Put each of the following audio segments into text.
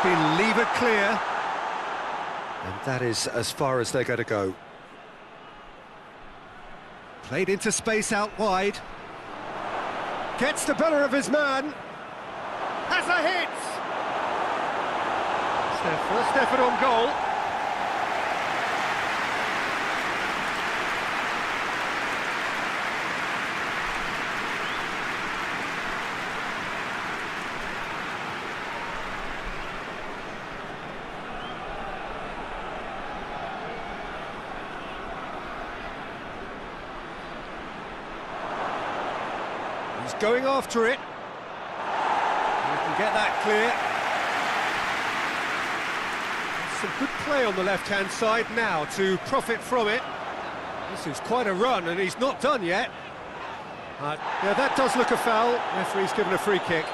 been levered clear. And that is as far as they're going to go. Played into space out wide. Gets the better of his man. Has a hit! It's their first effort on goal. He's going after it. He can get that clear. Some good play on the left-hand side now to profit from it. This is quite a run, and he's not done yet. Yeah, that does look a foul. Referee's given a free kick.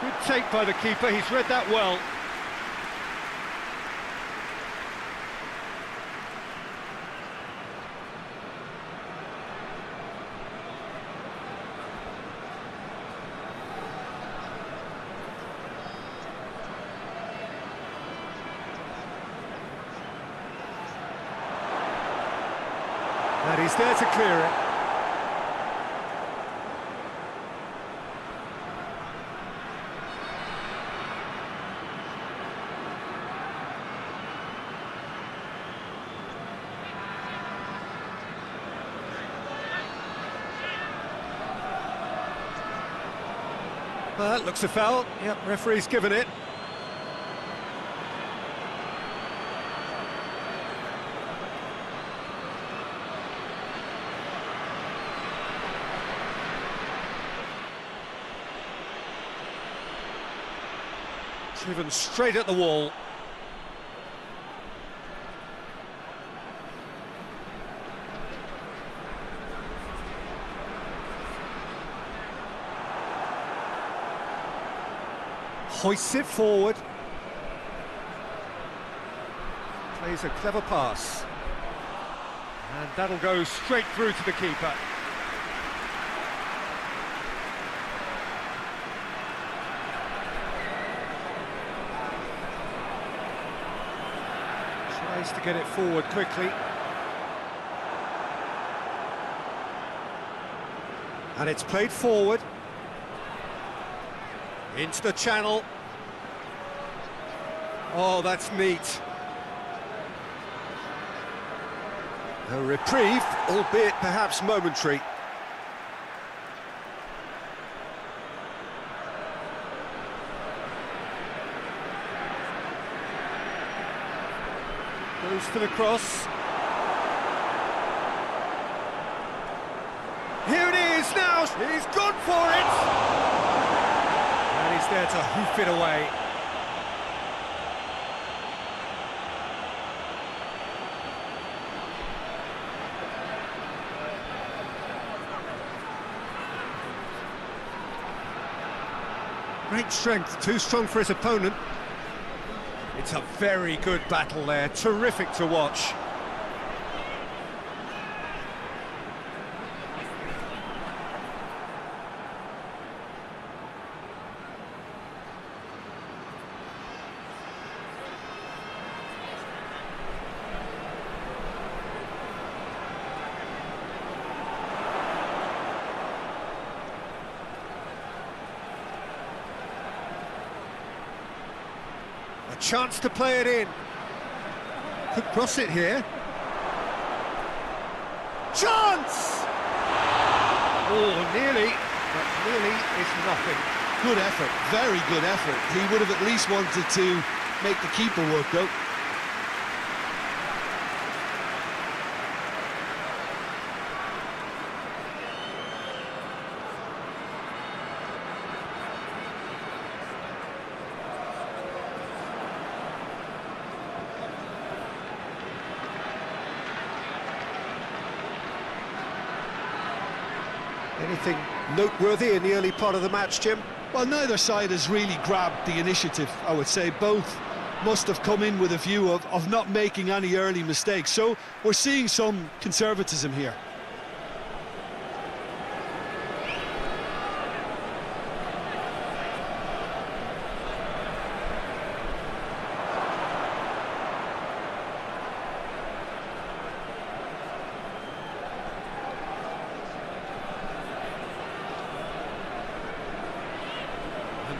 Good take by the keeper, he's read that well. And he's there to clear it. Well, that looks a foul. Yep, referee's given it. Driven straight at the wall. Hoists it forward. Plays a clever pass. And that'll go straight through to the keeper. Tries to get it forward quickly. And it's played forward. Into the channel. Oh, that's neat. A reprieve, albeit perhaps momentary. Goes for the cross. Here it is now. He's gone for it. And he's there to hoof it away. Great strength, too strong for his opponent. It's a very good battle there, terrific to watch. A chance to play it in. Could cross it here. Chance! Oh, nearly, but nearly is nothing. Good effort, very good effort. He would have at least wanted to make the keeper work though. Anything noteworthy in the early part of the match, Jim? Well, neither side has really grabbed the initiative, I would say. Both must have come in with a view of not making any early mistakes. So we're seeing some conservatism here.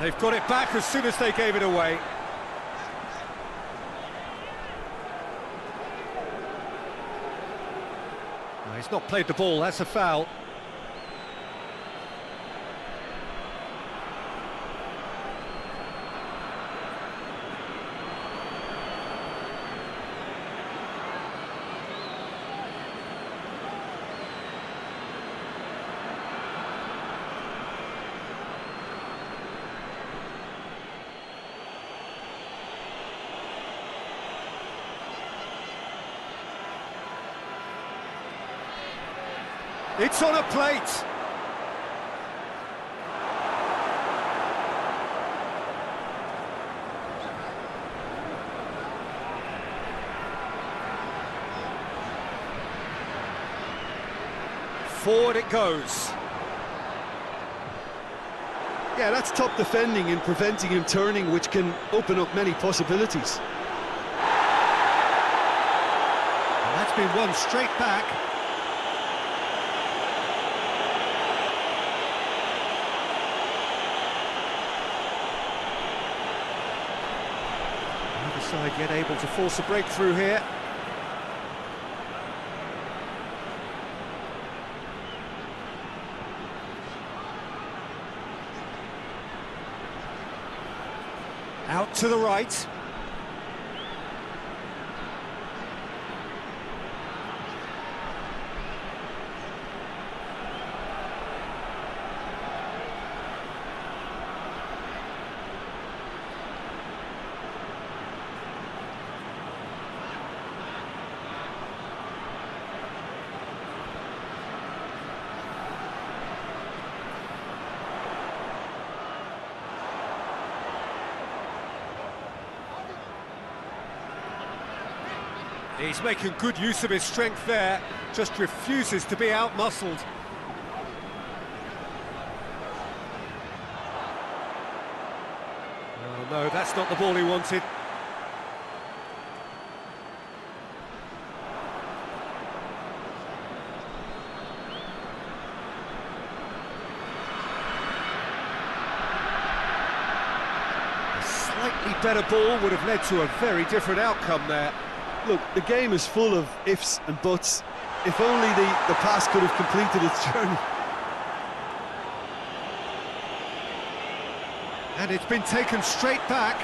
They've got it back as soon as they gave it away. No, he's not played the ball, that's a foul. It's on a plate. Forward it goes. Yeah, that's top defending and preventing him turning, which can open up many possibilities. And that's been won straight back. Side yet able to force a breakthrough here. Out to the right. He's making good use of his strength there, just refuses to be out-muscled. Oh no, that's not the ball he wanted. A slightly better ball would have led to a very different outcome there. Look, the game is full of ifs and buts. If only the pass could have completed its journey. And it's been taken straight back.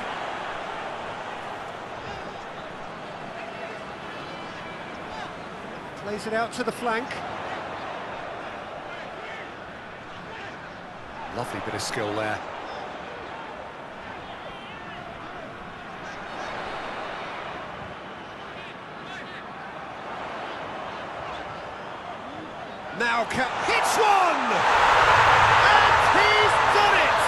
Plays it out to the flank. Lovely bit of skill there. Now hits one! And he's done it!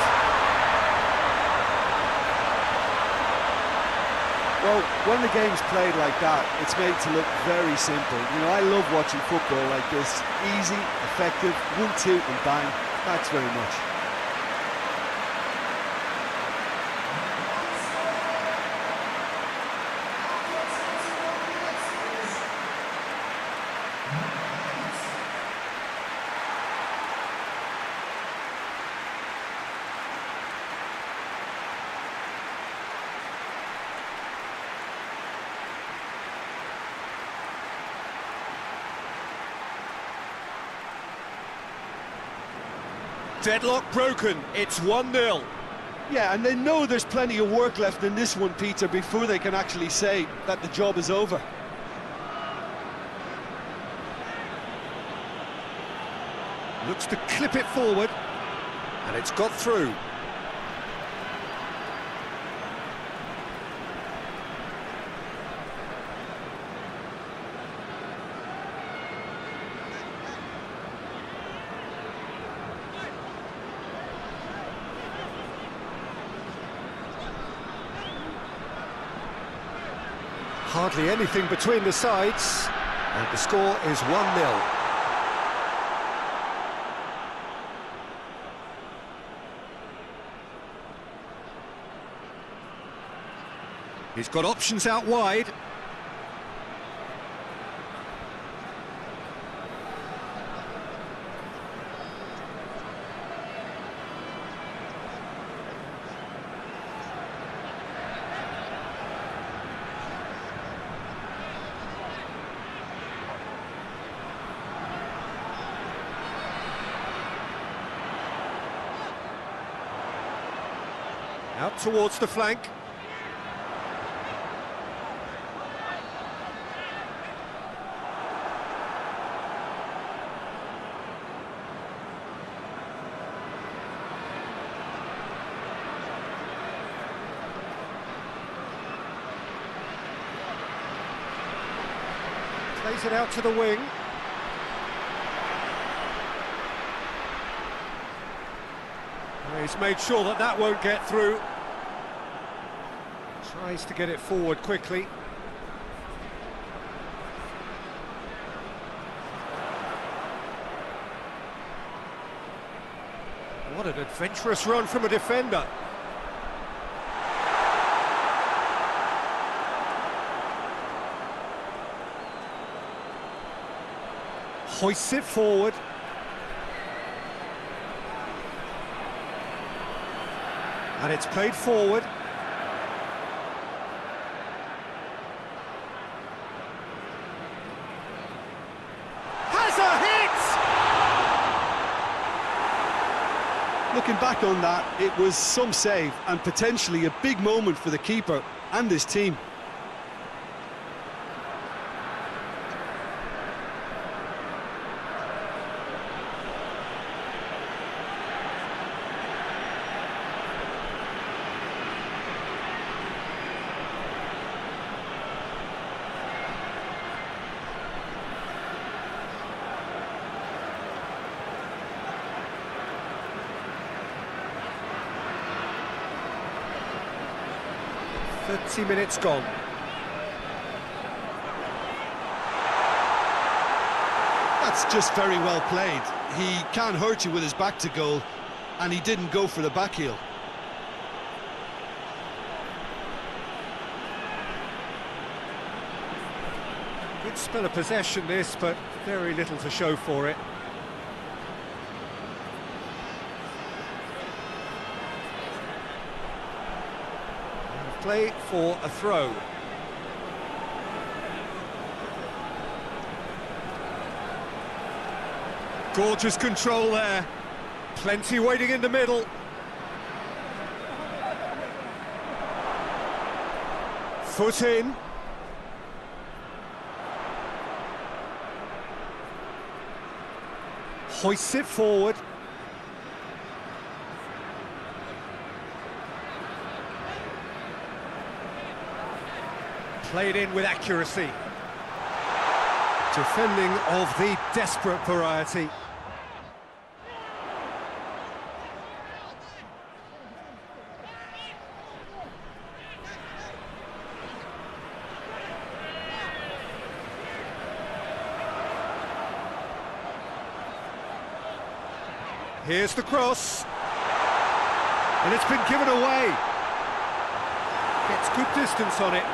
Well, when the game's played like that, it's made to look very simple. You know, I love watching football like this. Easy, effective, 1-2 and bang. Thanks very much. Deadlock broken, it's 1-0. Yeah, and they know there's plenty of work left in this one, Peter, before they can actually say that the job is over. Looks to clip it forward, and it's got through. Hardly anything between the sides, and the score is 1-0. He's got options out wide. Out towards the flank. Plays it out to the wing. He's made sure that that won't get through. Tries to get it forward quickly. What an adventurous run from a defender. Hoists it forward. And it's played forward. Has a hit! Looking back on that, it was some save and potentially a big moment for the keeper and his team. Minutes gone. That's just very well played. He can't hurt you with his back to goal, and he didn't go for the back heel. Good spell of possession this, but very little to show for it. Play for a throw. Gorgeous control there. Plenty waiting in the middle. Foot in. Hoists it forward. Played in with accuracy. Defending of the desperate variety. Here's the cross. And it's been given away. Gets good distance on it.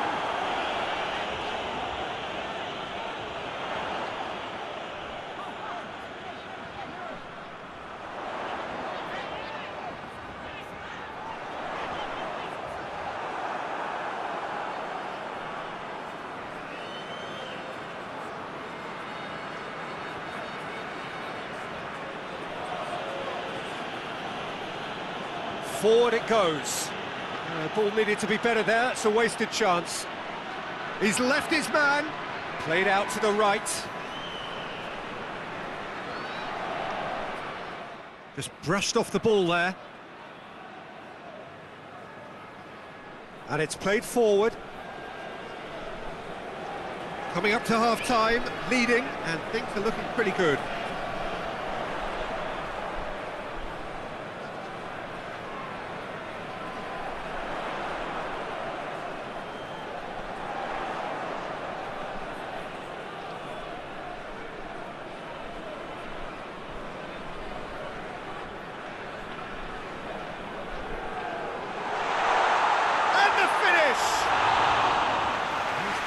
Forward it goes. Ball needed to be better there. It's a wasted chance. He's left his man. Played out to the right. Just brushed off the ball there. And it's played forward. Coming up to half-time, leading, and things are looking pretty good.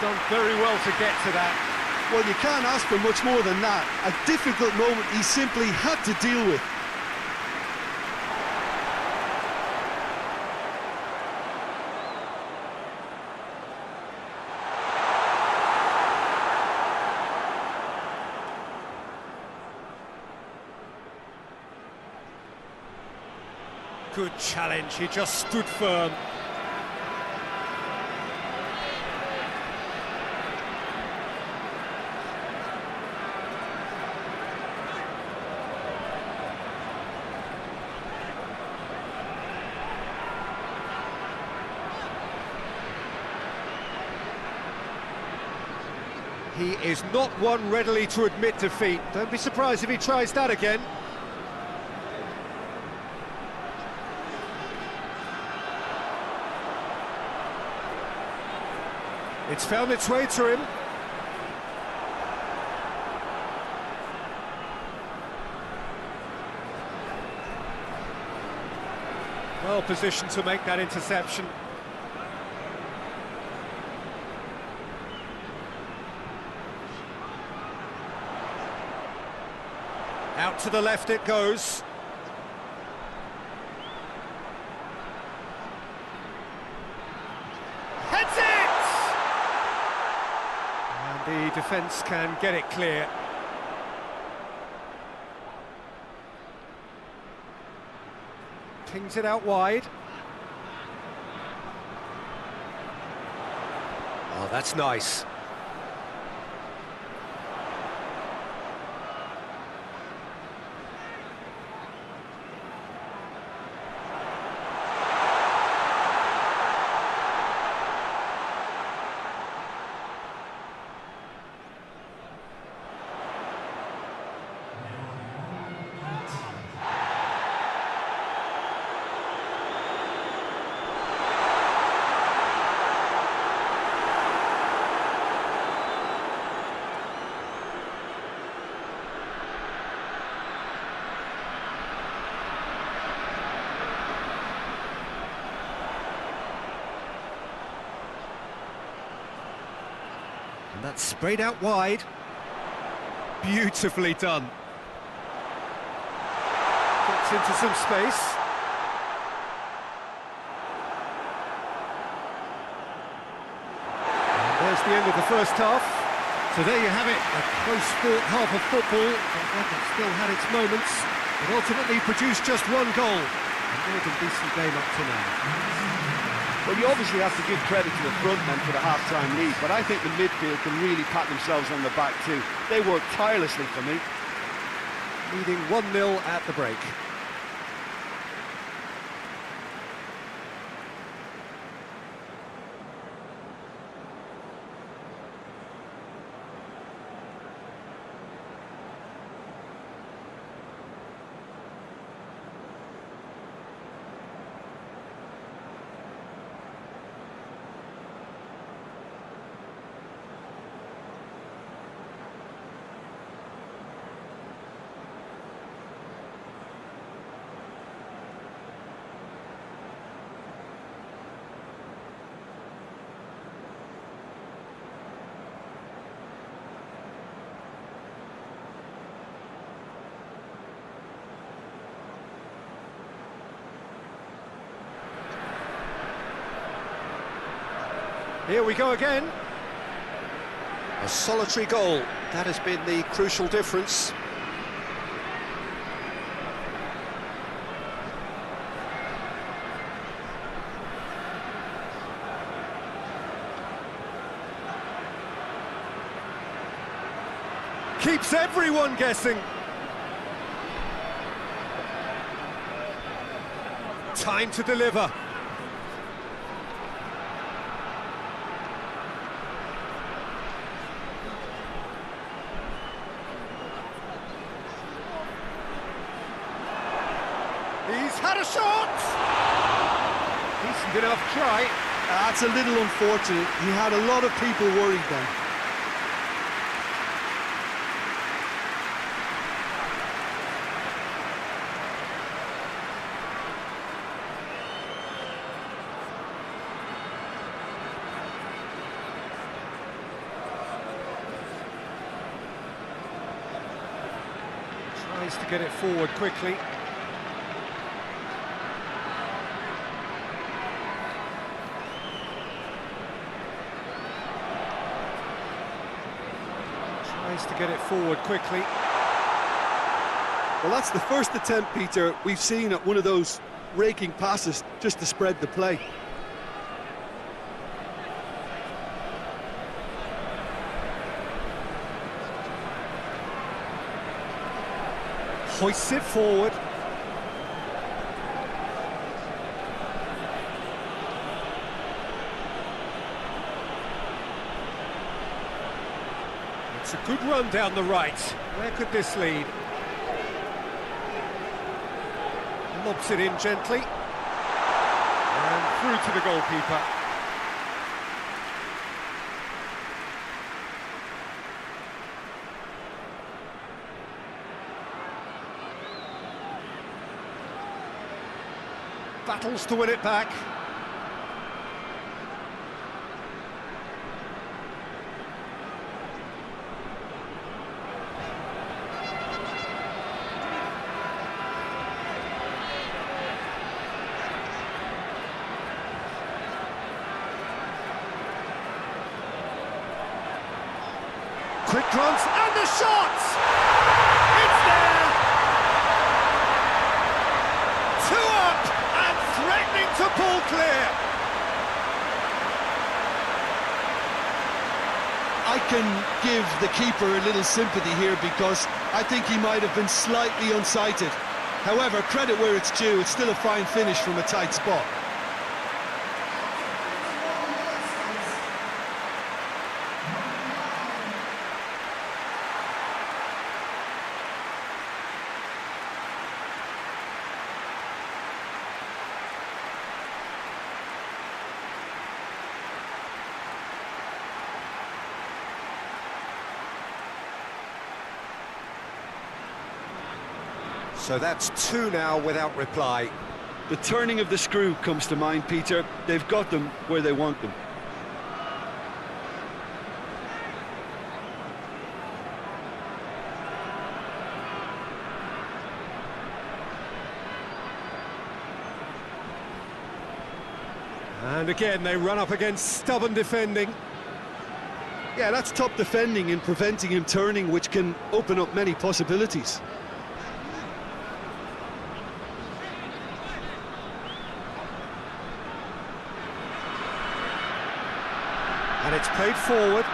done very well to get to that. Well, you can't ask for much more than that. A difficult moment he simply had to deal with. Good challenge, he just stood firm. He is not one readily to admit defeat. Don't be surprised if he tries that again. It's found its way to him. Well positioned to make that interception. Out to the left it goes. Heads it! And the defence can get it clear. Pings it out wide. Oh, that's nice. And that's sprayed out wide. Beautifully done. Gets into some space. And there's the end of the first half. So there you have it, a close-fought half of football, but one that still had its moments, but ultimately produced just one goal. A more than decent game up to now. Well, you obviously have to give credit to the front men for the half-time lead, but I think the midfield can really pat themselves on the back too. They worked tirelessly for me. Leading 1-0 at the break. Here we go again. A solitary goal. That has been the crucial difference. Keeps everyone guessing. Time to deliver. He's had a shot! Decent enough try. That's a little unfortunate. He had a lot of people worried then. Tries to get it forward quickly. Tries to get it forward quickly. Well, that's the first attempt, Peter, we've seen at one of those raking passes just to spread the play. Hoists it forward. It's a good run down the right. Where could this lead? Lobs it in gently. And through to the goalkeeper. Battles to win it back. Quick glance and the shot! It's there! 2 up and threatening to pull clear. I can give the keeper a little sympathy here because I think he might have been slightly unsighted. However, credit where it's due, it's still a fine finish from a tight spot. So that's 2 now without reply. The turning of the screw comes to mind, Peter. They've got them where they want them. And again, they run up against stubborn defending. Yeah, that's top defending and preventing him turning, which can open up many possibilities. And it's played forward.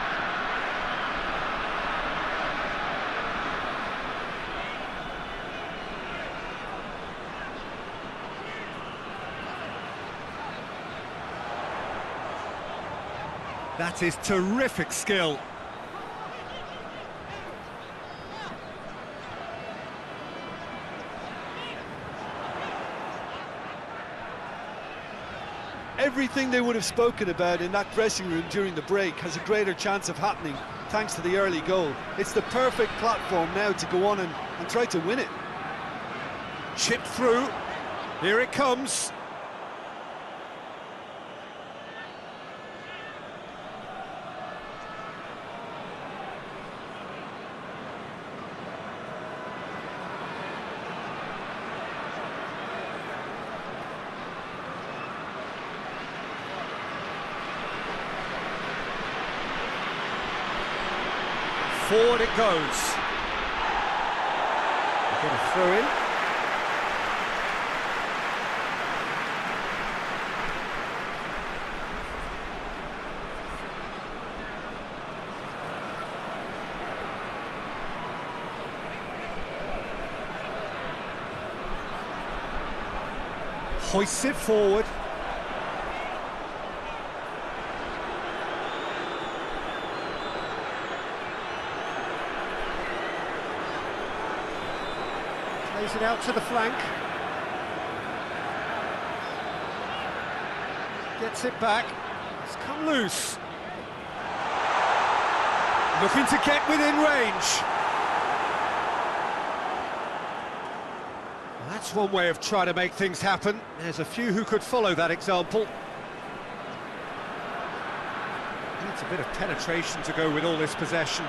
That is terrific skill. Everything they would have spoken about in that dressing room during the break has a greater chance of happening thanks to the early goal. It's the perfect platform now to go on and try to win it. Chipped through. Here it comes. Forward it goes. Get a throw in. Hoists it forward. Plays it out to the flank. Gets it back. It's come loose. Looking to get within range. Well, that's one way of trying to make things happen. There's a few who could follow that example. Needs a bit of penetration to go with all this possession.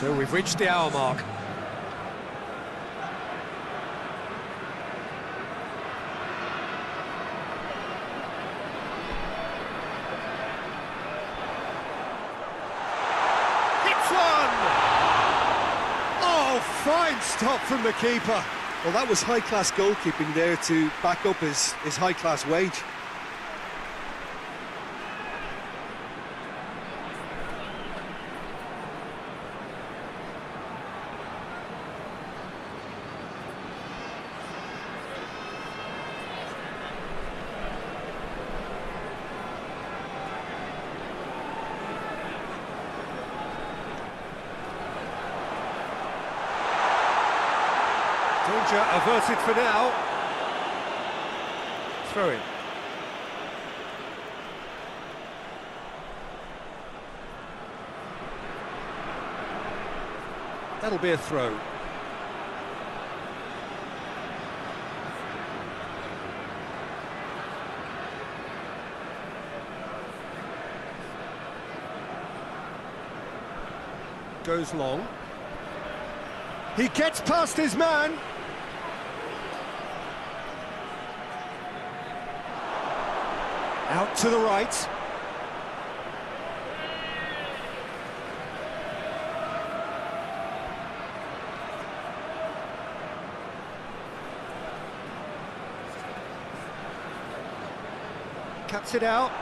So we've reached the hour mark. Hits one! Oh, fine stop from the keeper. Well, that was high-class goalkeeping there to back up his high-class wage. Danger averted for now. Throw in. That'll be a throw. Goes long. He gets past his man. Out to the right. Cuts it out.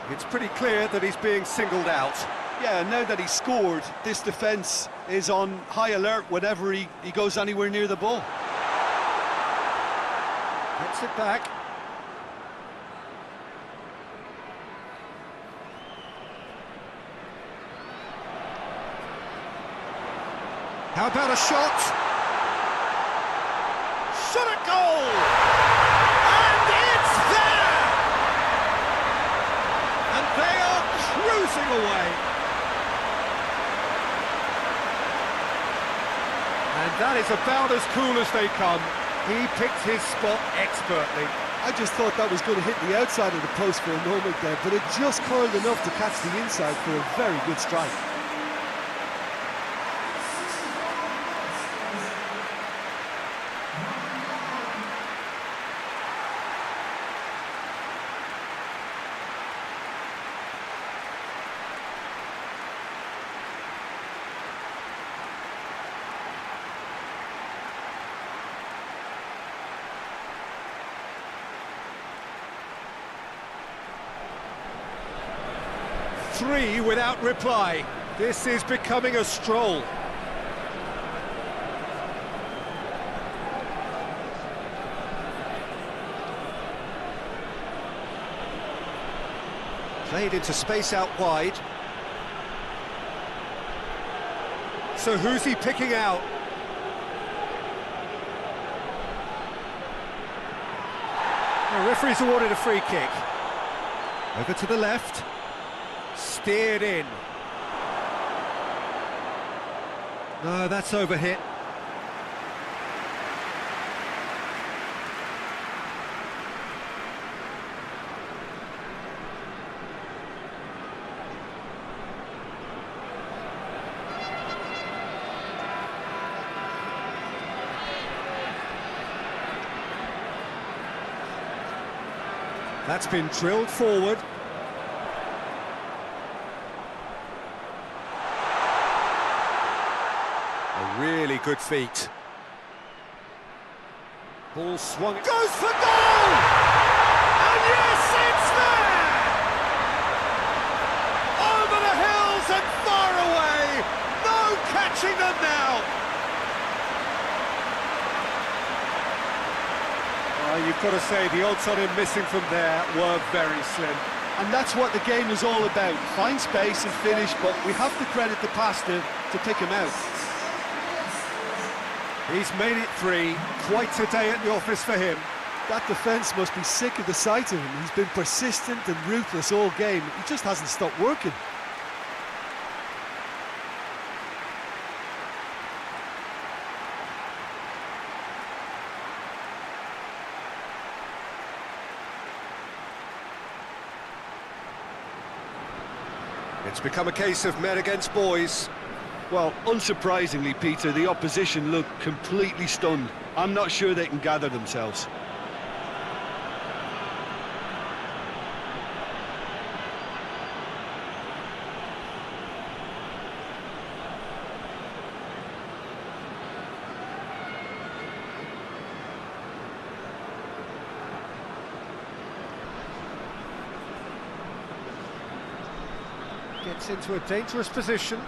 It's pretty clear that he's being singled out. Yeah, now that he's scored, this defence is on high alert whenever he goes anywhere near the ball. Gets it back. How about a shot? Shot at goal! And it's there! And they are cruising away. And that is about as cool as they come. He picked his spot expertly. I just thought that was going to hit the outside of the post for a moment there, but it just curled enough to catch the inside for a very good strike. Three without reply. This is becoming a stroll. Played into space out wide. So who's he picking out? The referee's awarded a free kick. Over to the left. Steered in. No, that's overhit. That's been drilled forward. Really good feet. Ball swung. Goes for goal! And yes, it's there! Over the hills and far away. No catching them now. You've got to say the odds on him missing from there were very slim. And that's what the game is all about. Find space and finish, but we have to credit the pass to pick him out. He's made it three. Quite a day at the office for him. That defence must be sick of the sight of him. He's been persistent and ruthless all game. He just hasn't stopped working. It's become a case of men against boys. Well, unsurprisingly, Peter, the opposition look completely stunned. I'm not sure they can gather themselves. Gets into a dangerous position.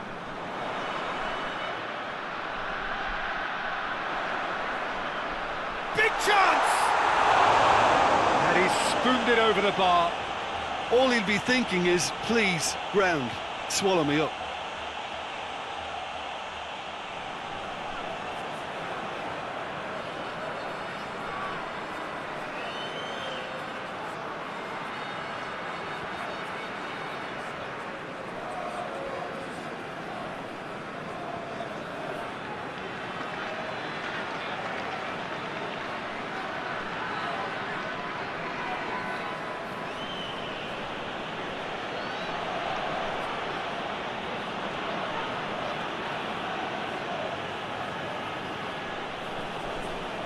Big chance! And he's spooned it over the bar. All he'll be thinking is, please, ground, swallow me up.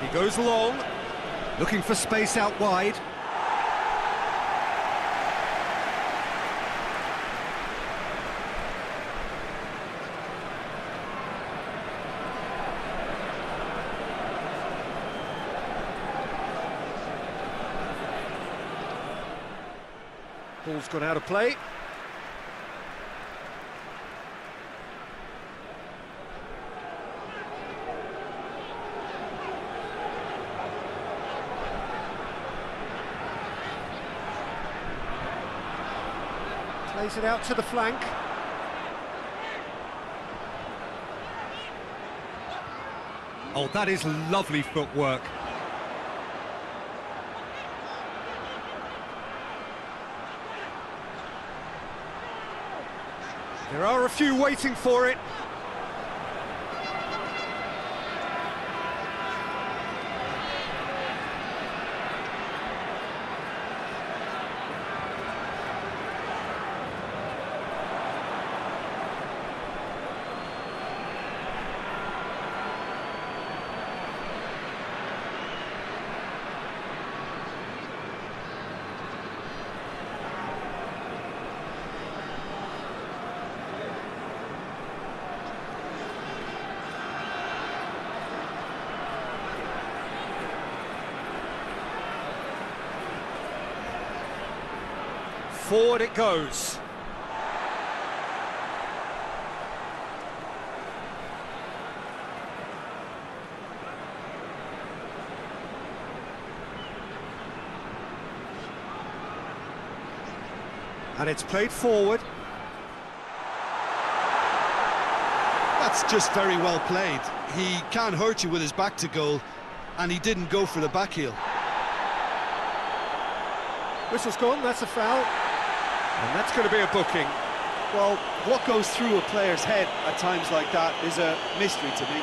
He goes long, looking for space out wide. Ball's gone out of play. Plays it out to the flank. Oh, that is lovely footwork. There are a few waiting for it. Forward it goes. And it's played forward. That's just very well played. He can't hurt you with his back to goal, and he didn't go for the back heel. Whistle's gone, that's a foul. And that's going to be a booking. Well, what goes through a player's head at times like that is a mystery to me.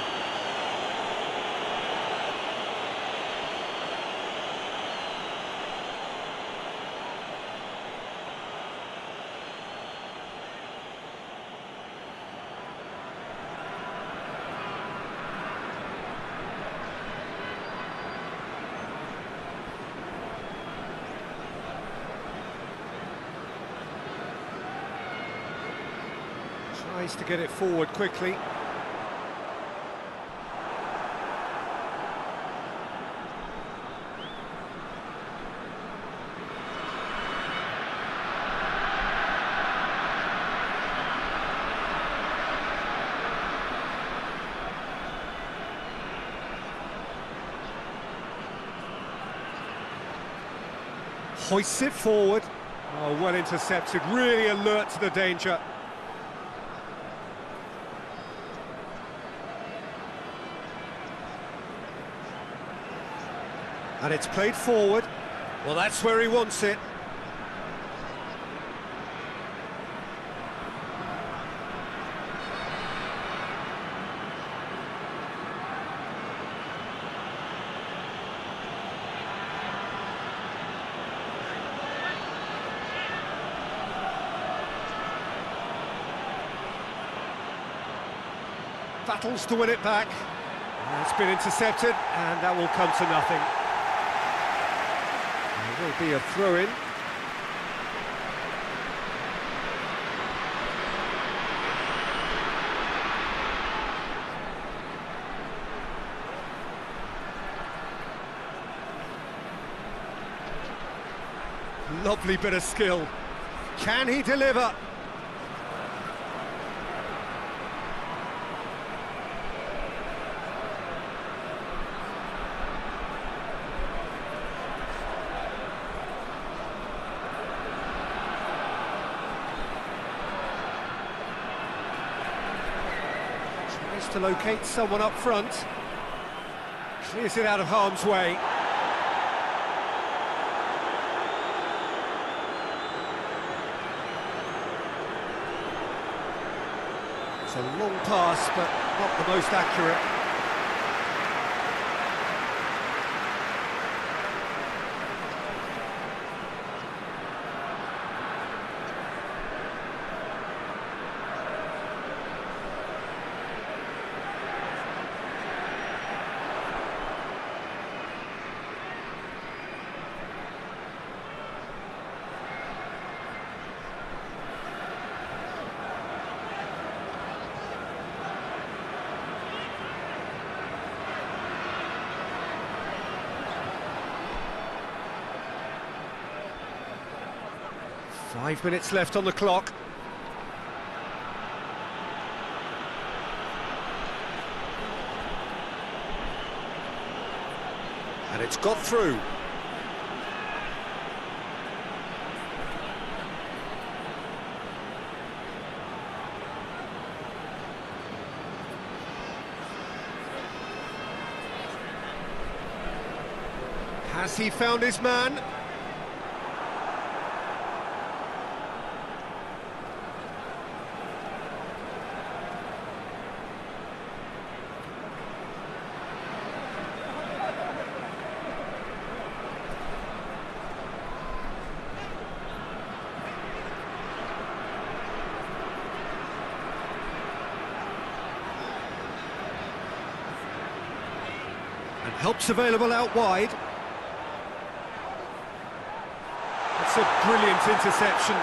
Tries to get it forward quickly. Hoists it forward. Oh, well intercepted, really alert to the danger. And it's played forward. Well, that's where he wants it. Battles to win it back. It's been intercepted, and that will come to nothing. There will be a throw-in. Lovely bit of skill. Can he deliver? To locate someone up front. Clears it out of harm's way. It's a long pass, but not the most accurate. Five minutes left on the clock. And it's got through. Has he found his man? Help's available out wide. It's a brilliant interception.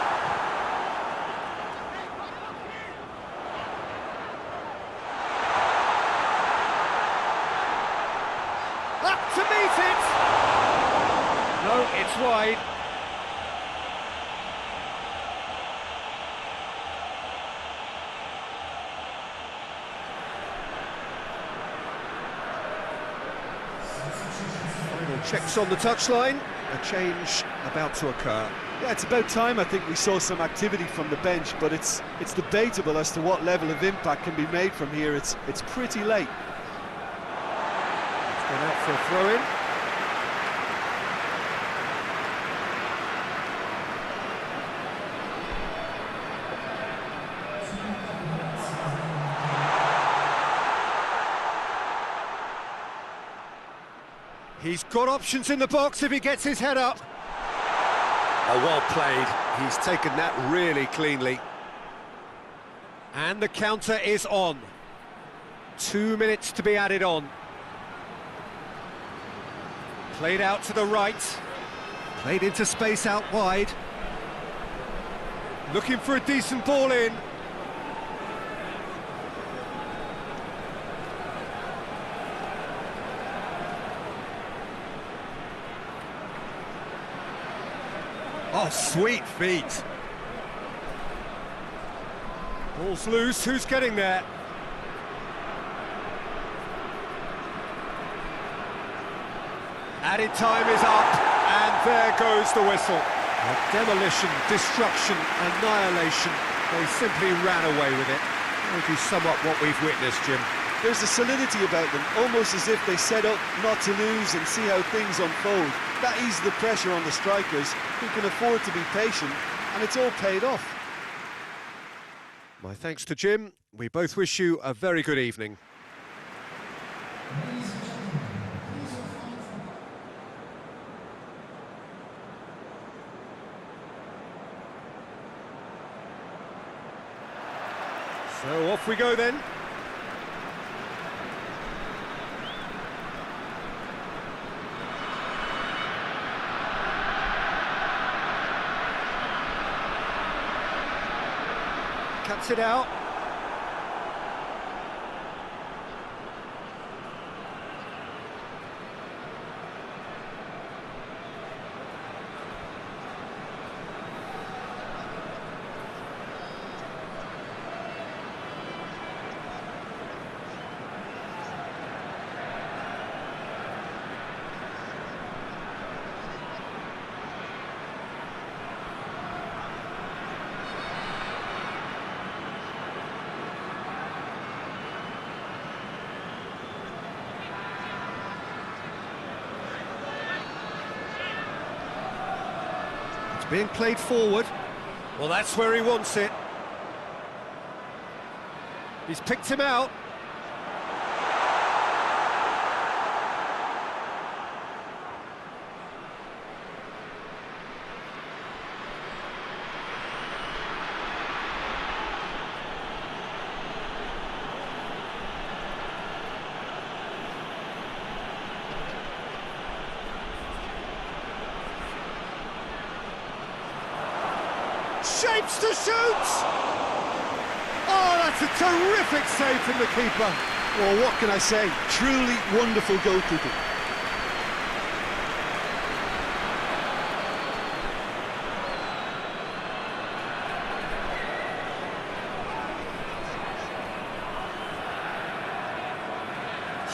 Up to meet it! No, it's wide. Checks on the touchline, a change about to occur. Yeah, it's about time I think we saw some activity from the bench, but it's debatable as to what level of impact can be made from here. It's pretty late. It's gone out for a throw-in. He's got options in the box if he gets his head up. Oh, well played. He's taken that really cleanly. And the counter is on. 2 minutes to be added on. Played out to the right. Played into space out wide. Looking for a decent ball in. Oh, sweet feet. Ball's loose, who's getting there? Added time is up, and there goes the whistle. Demolition, destruction, annihilation. They simply ran away with it. How would you sum up what we've witnessed, Jim? There's a solidity about them, almost as if they set up not to lose and see how things unfold. That eases the pressure on the strikers, who can afford to be patient, and it's all paid off. My thanks to Jim. We both wish you a very good evening. So off we go then. Cuts it out. Being played forward. Well, that's where he wants it. He's picked him out. Shapes to shoot! Oh, that's a terrific save from the keeper. Well, what can I say? Truly wonderful goalkeeping.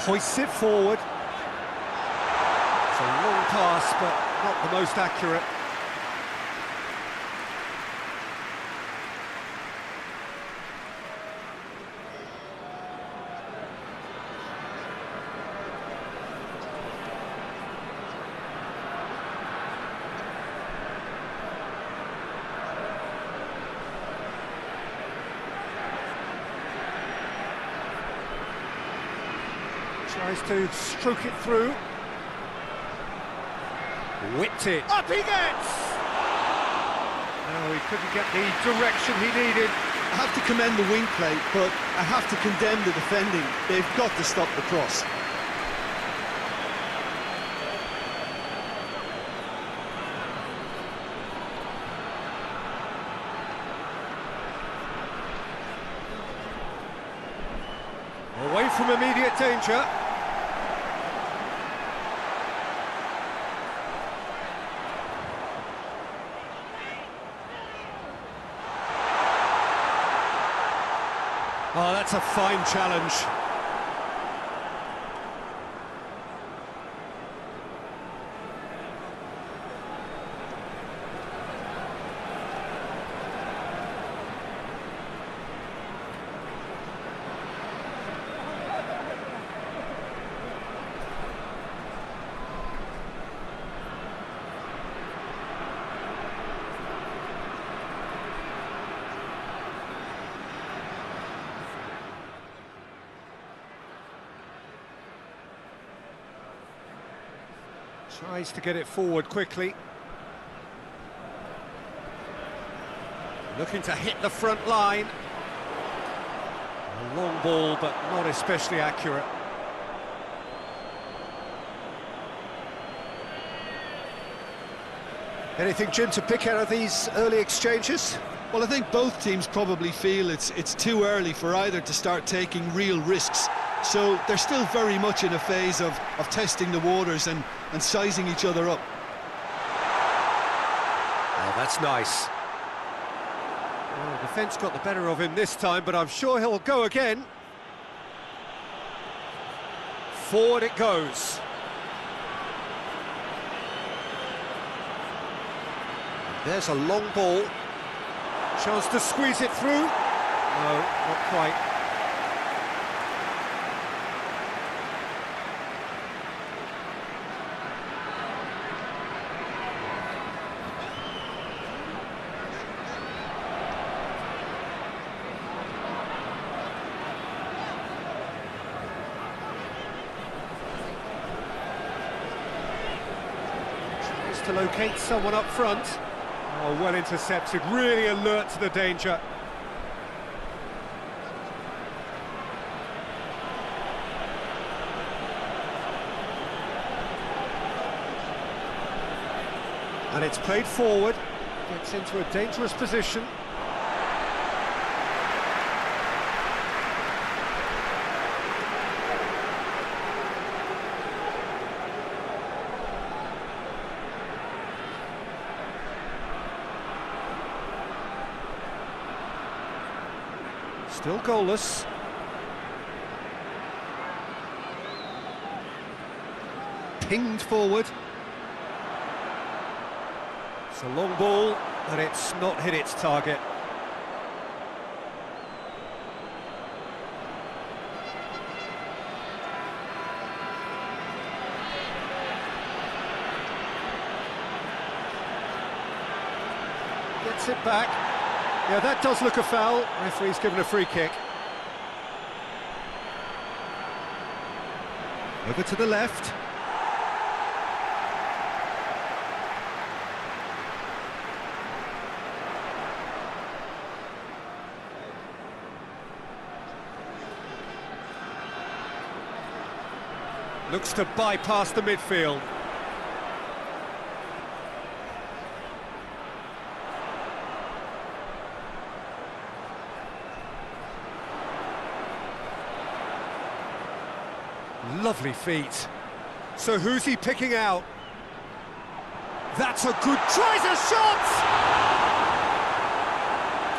Hoists it forward. It's a long pass, but not the most accurate. Tries to stroke it through. Whipped it. Up he gets! No, he couldn't get the direction he needed. I have to commend the wing play, but I have to condemn the defending. They've got to stop the cross. Away from immediate danger. Oh, that's a fine challenge. Tries to get it forward quickly. Looking to hit the front line. A long ball, but not especially accurate. Anything, Jim, to pick out of these early exchanges? Well, I think both teams probably feel it's too early for either to start taking real risks. So they're still very much in a phase of testing the waters and sizing each other up. Oh, that's nice. Well, the defence got the better of him this time, but I'm sure he'll go again. Forward it goes. There's a long ball. Chance to squeeze it through. No, not quite. to locate someone up front. Oh, well intercepted, really alert to the danger. And it's played forward, gets into a dangerous position. Still goalless. Pinged forward. It's a long ball, but it's not hit its target. Gets it back. Yeah, that does look a foul. Referee's given a free kick. Over to the left. Looks to bypass the midfield. Lovely feet. So who's he picking out? That's a good... Tries a shot!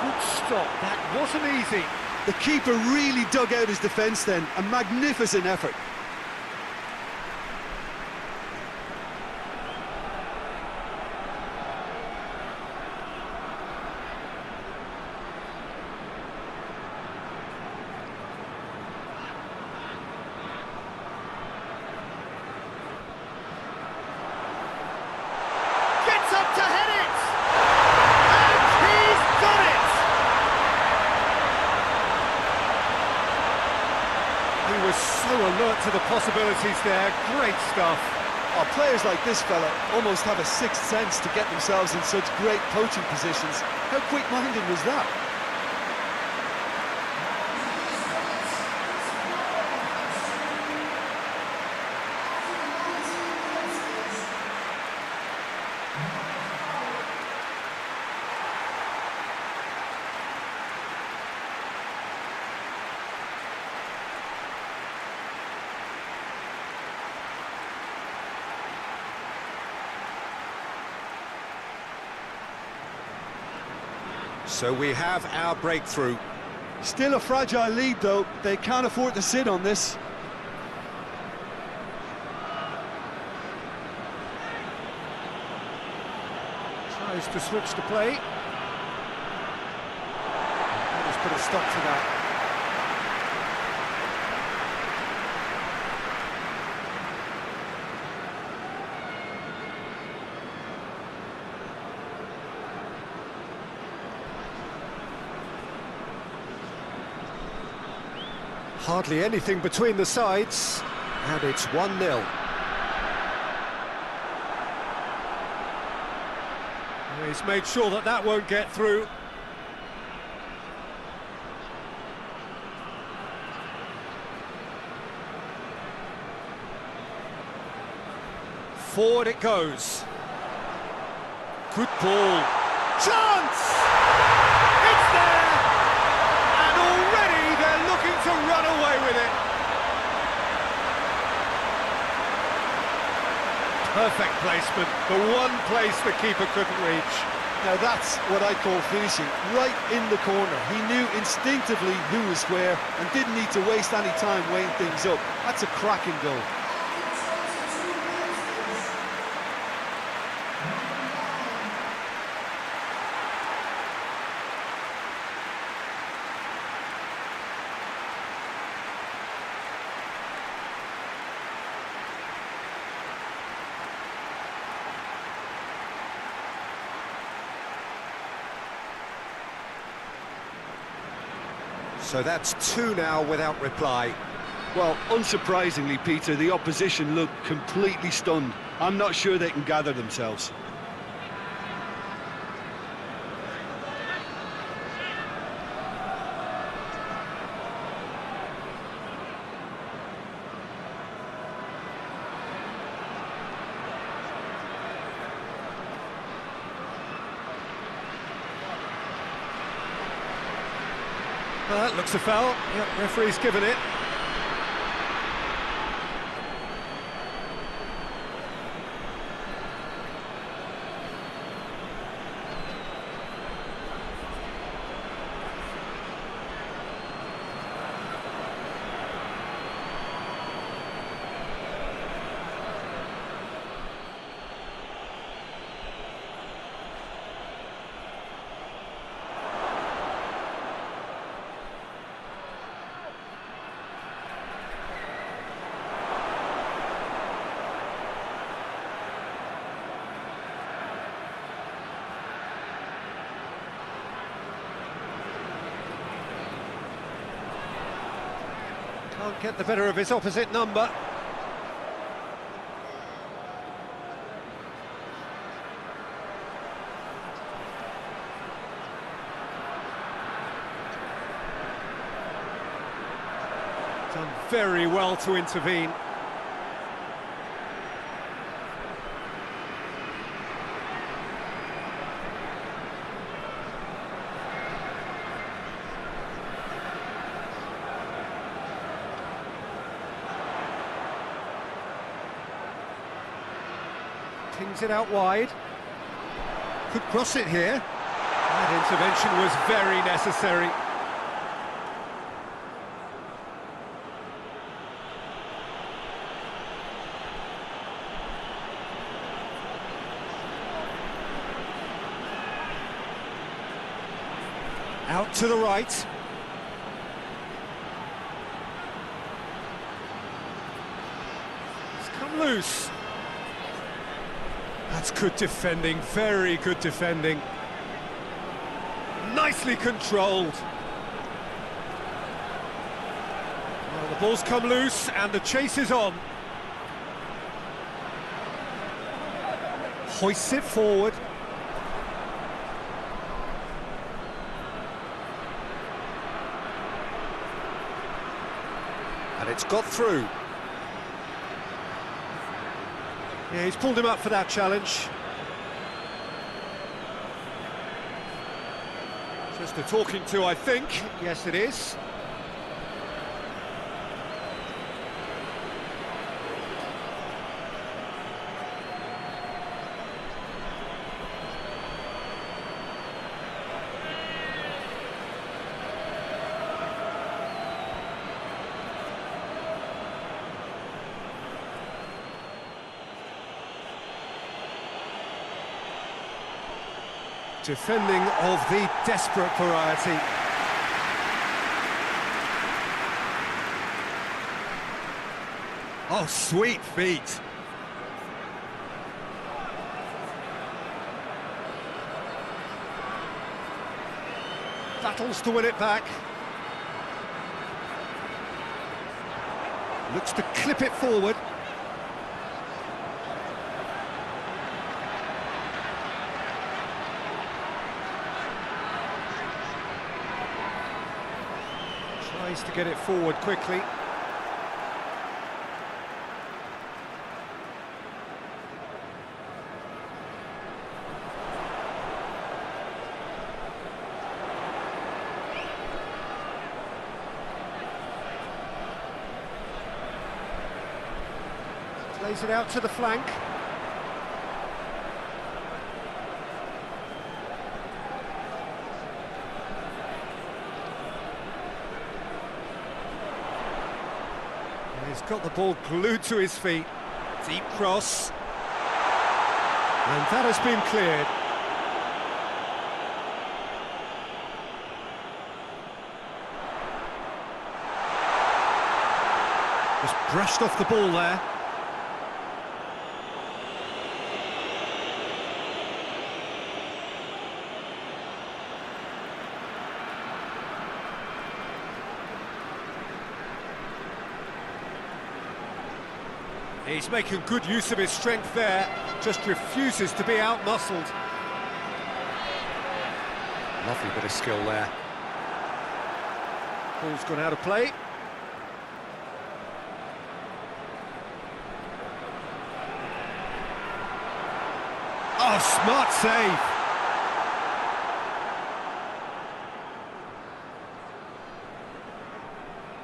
Good stop, that wasn't easy. The keeper really dug out his defence then, a magnificent effort. So alert to the possibilities there, great stuff. Oh, players like this fella almost have a sixth sense to get themselves in such great poaching positions. How quick-minded was that? So we have our breakthrough. Still a fragile lead, though. They can't afford to sit on this. Tries to switch the play. Let's put a stop to that. Hardly anything between the sides, and it's 1-0. He's made sure that that won't get through. Forward it goes. Good ball. Chance! It's there! And already they're looking to run away with it. Perfect placement, the one place the keeper couldn't reach. Now that's what I call finishing, right in the corner. He knew instinctively who was where and didn't need to waste any time weighing things up. That's a cracking goal. So that's 2 now without reply. Well, unsurprisingly, Peter, the opposition looked completely stunned. I'm not sure they can gather themselves. Well, that looks a foul. Yep, referee's given it. Can't get the better of his opposite number. Done very well to intervene. Pings it out wide. Could cross it here. That intervention was very necessary. Out to the right. It's come loose. That's good defending, very good defending. Nicely controlled. Well, the ball's come loose and the chase is on. Hoists it forward. And it's got through. Yeah, he's pulled him up for that challenge. Just a talking to, I think. Yes, it is. Defending of the desperate variety. Oh, sweet feet. Battles to win it back. Looks to clip it forward. Tries to get it forward quickly. Plays it out to the flank. He's got the ball glued to his feet. Deep cross. And that has been cleared. Just brushed off the ball there. He's making good use of his strength there, just refuses to be out-muscled. Lovely bit of skill there. Ball's gone out of play. Oh, smart save!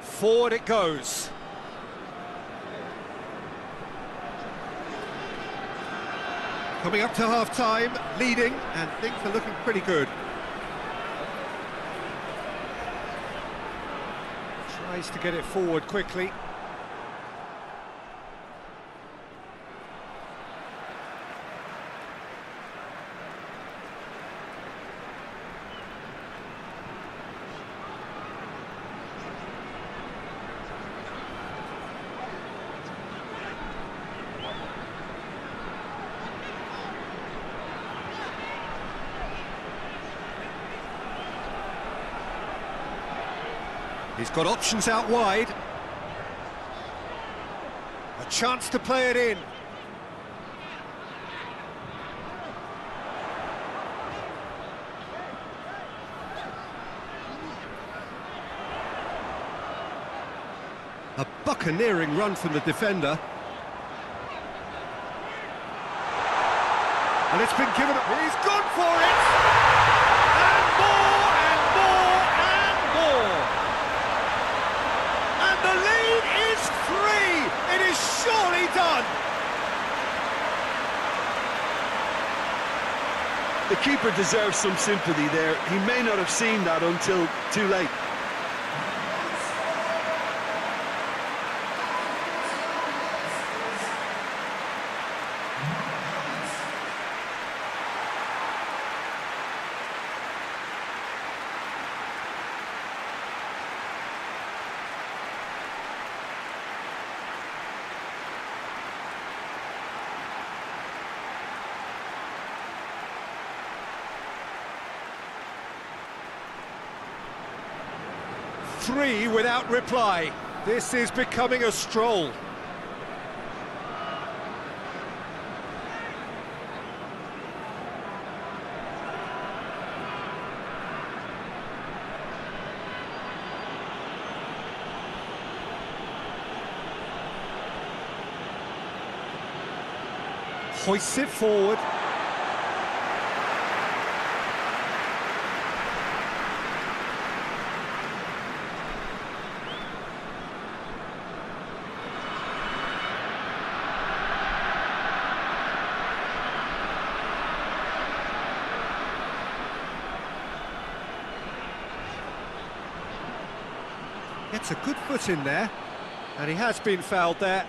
Forward it goes. Coming up to half-time, leading, and things are looking pretty good. Tries to get it forward quickly. He's got options out wide. A chance to play it in. A buccaneering run from the defender. And it's been given up. He's gone for it! And more, and more, and more! And the lead is 3! It is surely done! The keeper deserves some sympathy there. He may not have seen that until too late. Three without reply. This is becoming a stroll. Hoists it forward. Gets a good foot in there, and he has been fouled there.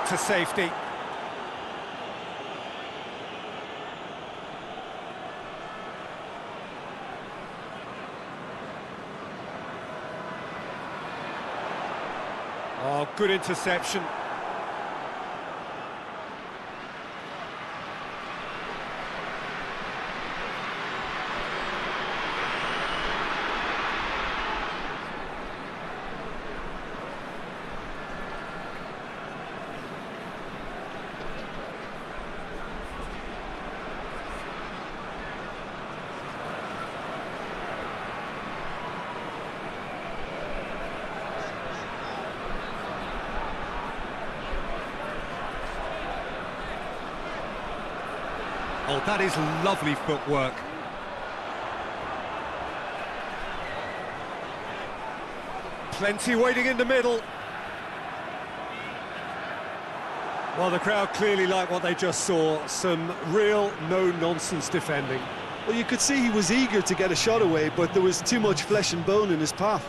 To safety. Oh, good interception. Oh, that is lovely footwork. Plenty waiting in the middle. Well, the crowd clearly like what they just saw. Some real no-nonsense defending. Well, you could see he was eager to get a shot away, but there was too much flesh and bone in his path.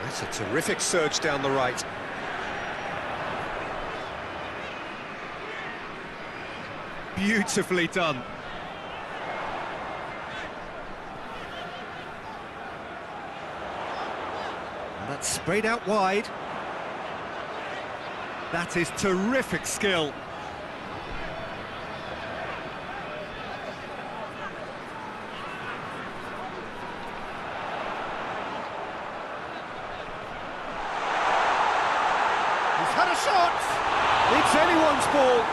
That's a terrific surge down the right. Beautifully done. And that's sprayed out wide. That is terrific skill. He's had a shot. It's anyone's ball.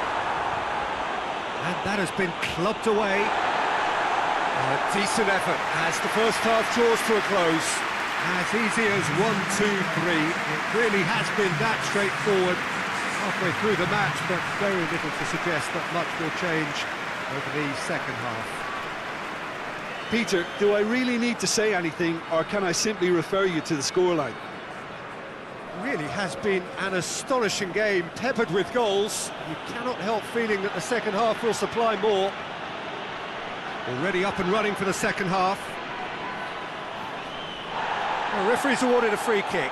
And that has been clubbed away. A decent effort as the first half draws to a close. As easy as 1, 2, 3. It really has been that straightforward halfway through the match, but very little to suggest that much will change over the second half. Peter, do I really need to say anything, or can I simply refer you to the scoreline? Really has been an astonishing game, peppered with goals. You cannot help feeling that the second half will supply more. Already up and running for the second half. The referee's awarded a free kick.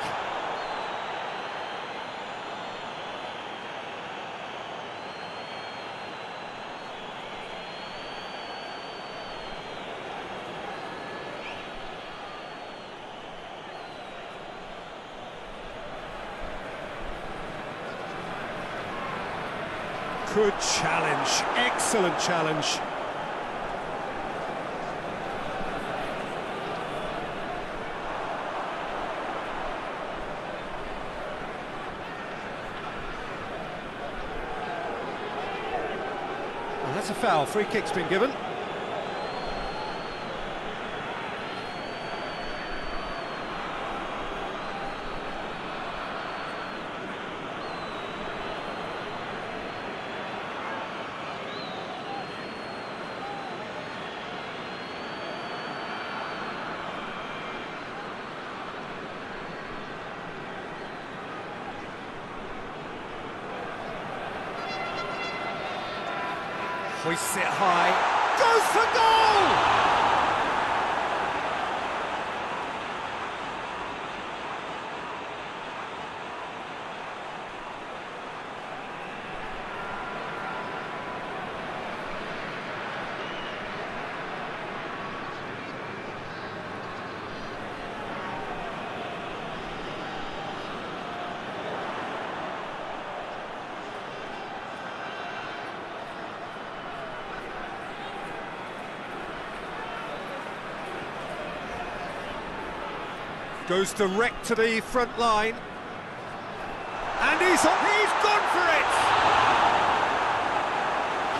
Good challenge, excellent challenge. Well, that's a foul, free kick's been given. Hoists it high, goes for goal! Goes direct to the front line. And he's gone for it!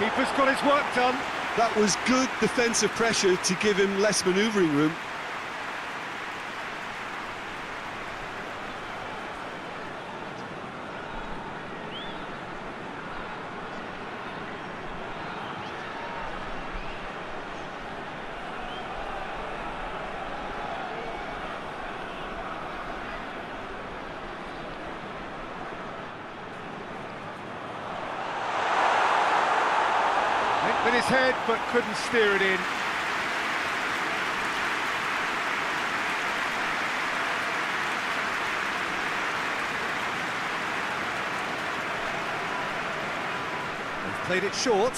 Keeper's got his work done. That was good defensive pressure to give him less manoeuvring room. With his head, but couldn't steer it in. They've played it short.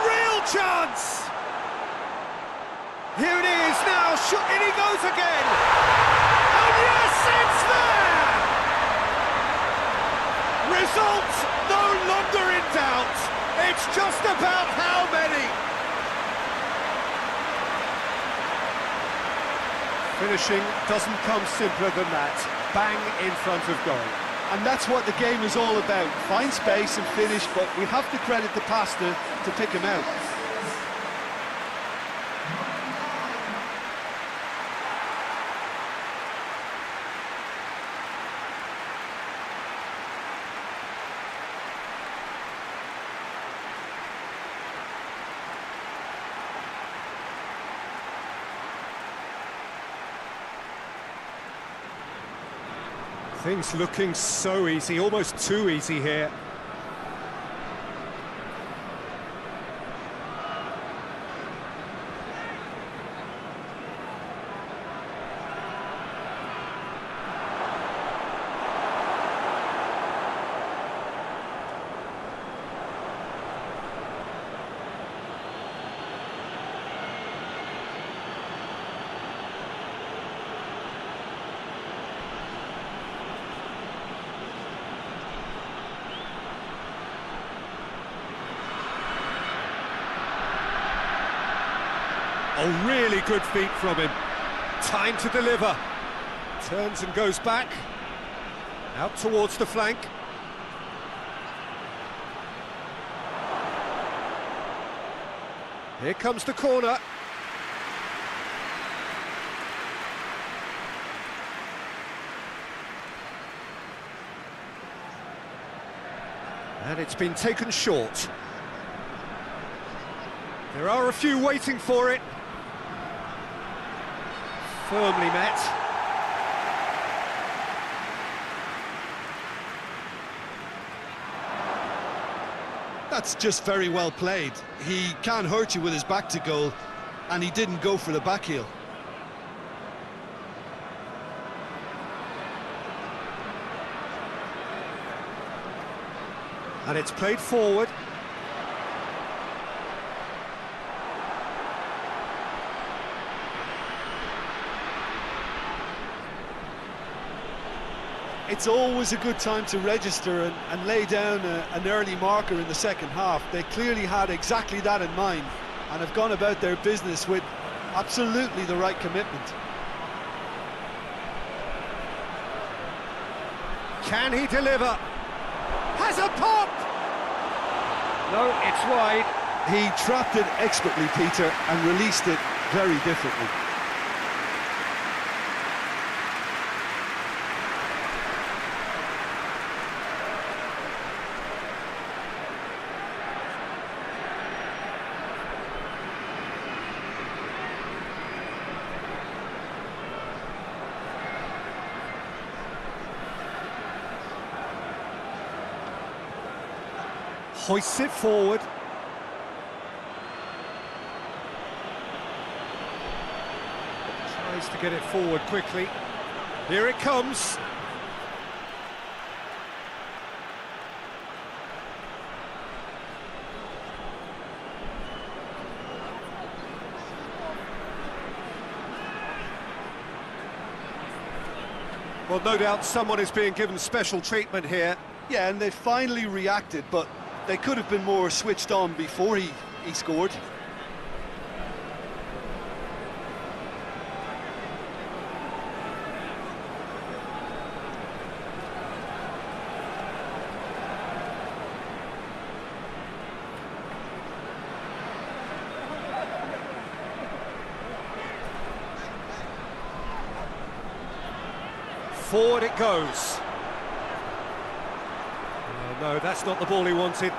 Real chance! Here it is now, in he goes again! And yes, it's there! Result no longer in doubt. It's just about how many. Finishing doesn't come simpler than that. Bang in front of goal. And that's what the game is all about. Find space and finish, but we have to credit the passer to pick him out. Things looking so easy, almost too easy here. Oh, really good feet from him. Time to deliver. Turns and goes back. Out towards the flank. Here comes the corner. And it's been taken short. There are a few waiting for it. Firmly met. That's just very well played. He can't hurt you with his back to goal, and he didn't go for the back heel. And it's played forward. It's always a good time to register and lay down an early marker in the second half. They clearly had exactly that in mind and have gone about their business with absolutely the right commitment. Can he deliver? Has a pop! No, it's wide. He trapped it expertly, Peter, and released it very differently. Hoists it forward. Tries to get it forward quickly. Here it comes. Well, no doubt someone is being given special treatment here. Yeah, and they finally reacted, but they could have been more switched on before he scored. Forward it goes. No, that's not the ball he wanted.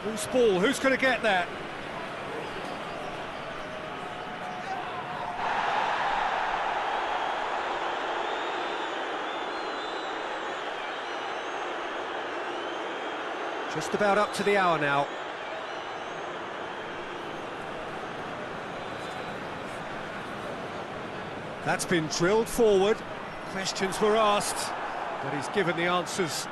Loose ball, who's going to get that? Just about up to the hour now. That's been drilled forward. Questions were asked, but he's given the answers.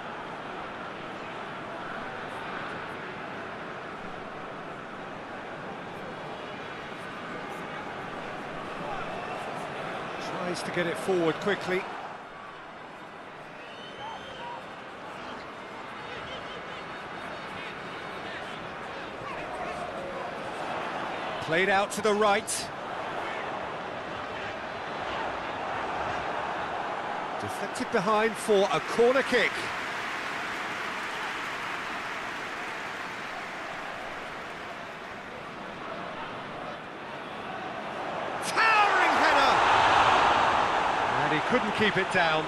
Tries to get it forward quickly. Played out to the right. Deflected behind for a corner kick. Towering header! And he couldn't keep it down.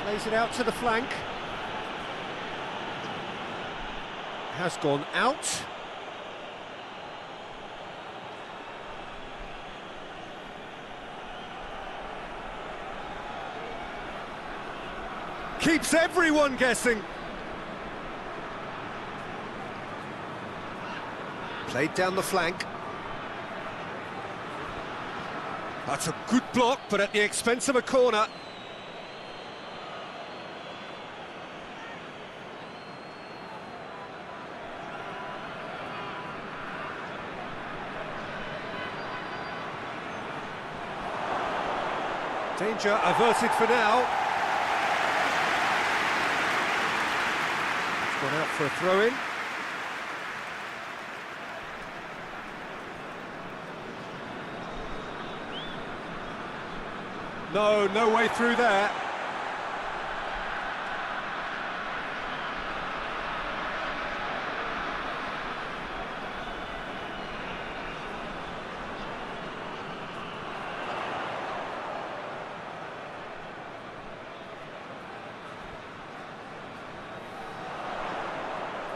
Plays it out to the flank. Has gone out. Keeps everyone guessing. Played down the flank. That's a good block, but at the expense of a corner. Danger averted for now. It's gone out for a throw-in. No way through there.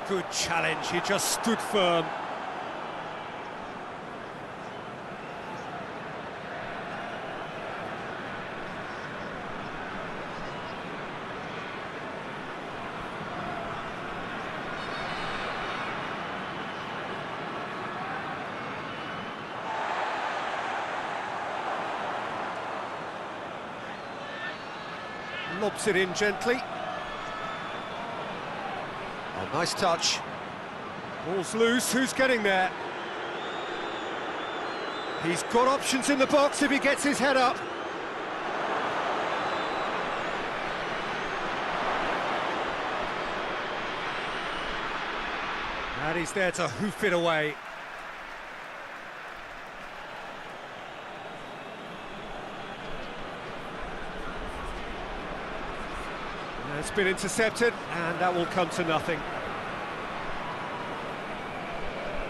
Good challenge, he just stood firm. Lobs it in gently. Oh, nice touch. Ball's loose, who's getting there? He's got options in the box if he gets his head up. And he's there to hoof it away. It's been intercepted, and that will come to nothing.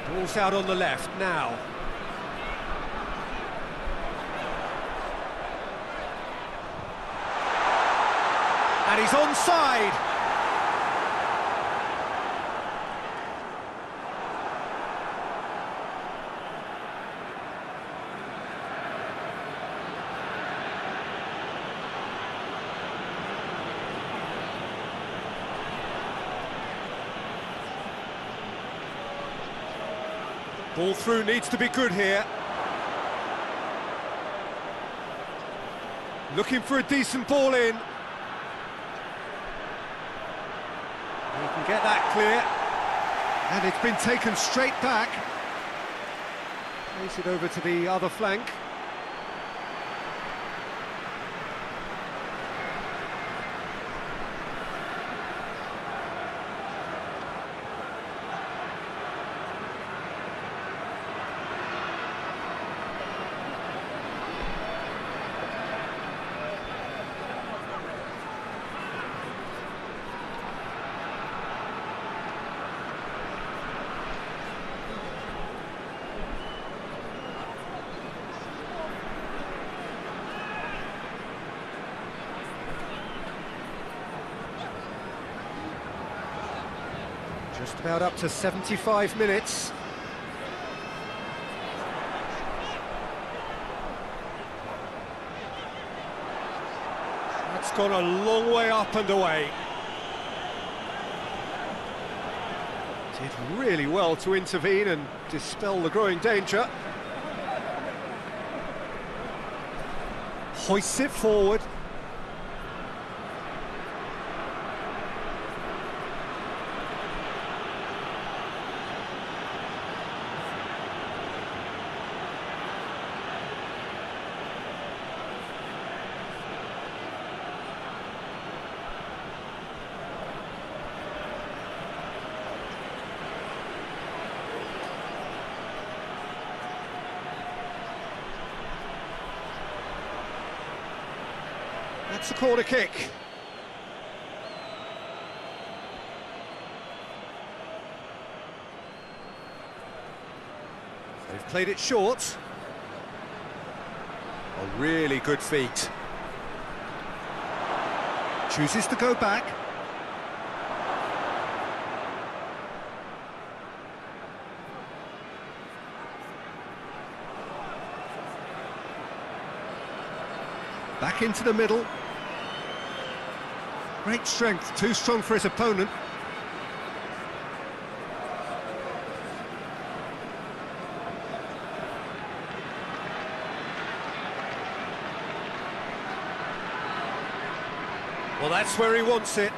Ball's out on the left now. And he's onside. Ball through needs to be good here. Looking for a decent ball in. He can get that clear. And it's been taken straight back. Place it over to the other flank. Just about up to 75 minutes. That's gone a long way up and away. Did really well to intervene and dispel the growing danger. Hoists it forward. That's a corner kick. They've played it short. A really good feat. Chooses to go back. Back into the middle. Great strength, too strong for his opponent. Well, that's where he wants it.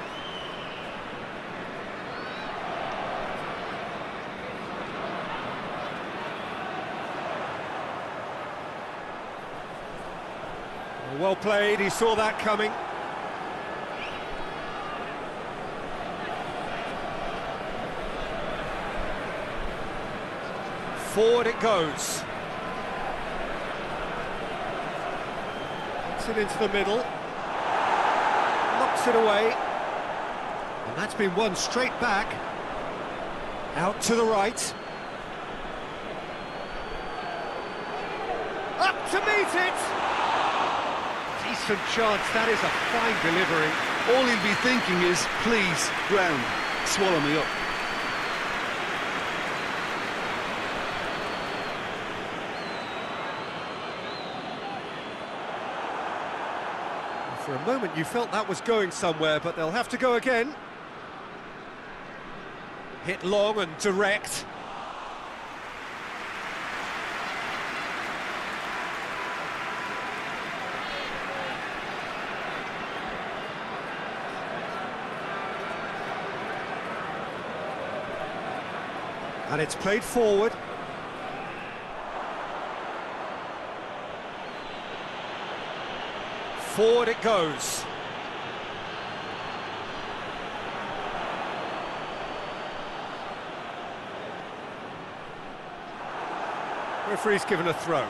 Well played, he saw that coming. Forward it goes. Gets it into the middle. Knocks it away. And that's been won straight back. Out to the right. Up to meet it! Decent chance, that is a fine delivery. All he'll be thinking is, please, ground, swallow me up. For a moment you felt that was going somewhere, but they'll have to go again. Hit long and direct. And it's played forward. Forward it goes. Referee's given a throw.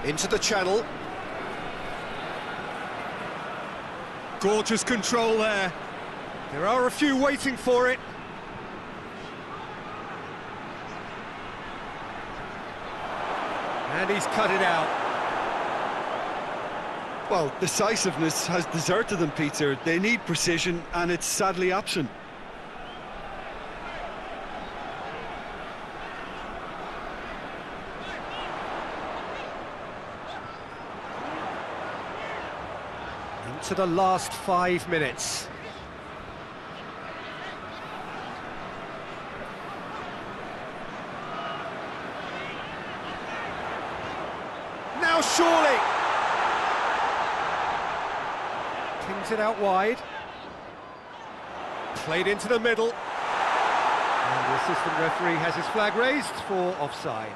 Into the channel. Gorgeous control there. There are a few waiting for it. And he's cut it out. Well, decisiveness has deserted them, Peter. They need precision, and it's sadly absent. Into the last 5 minutes. Now surely! Pings it out wide. Played into the middle. And the assistant referee has his flag raised for offside.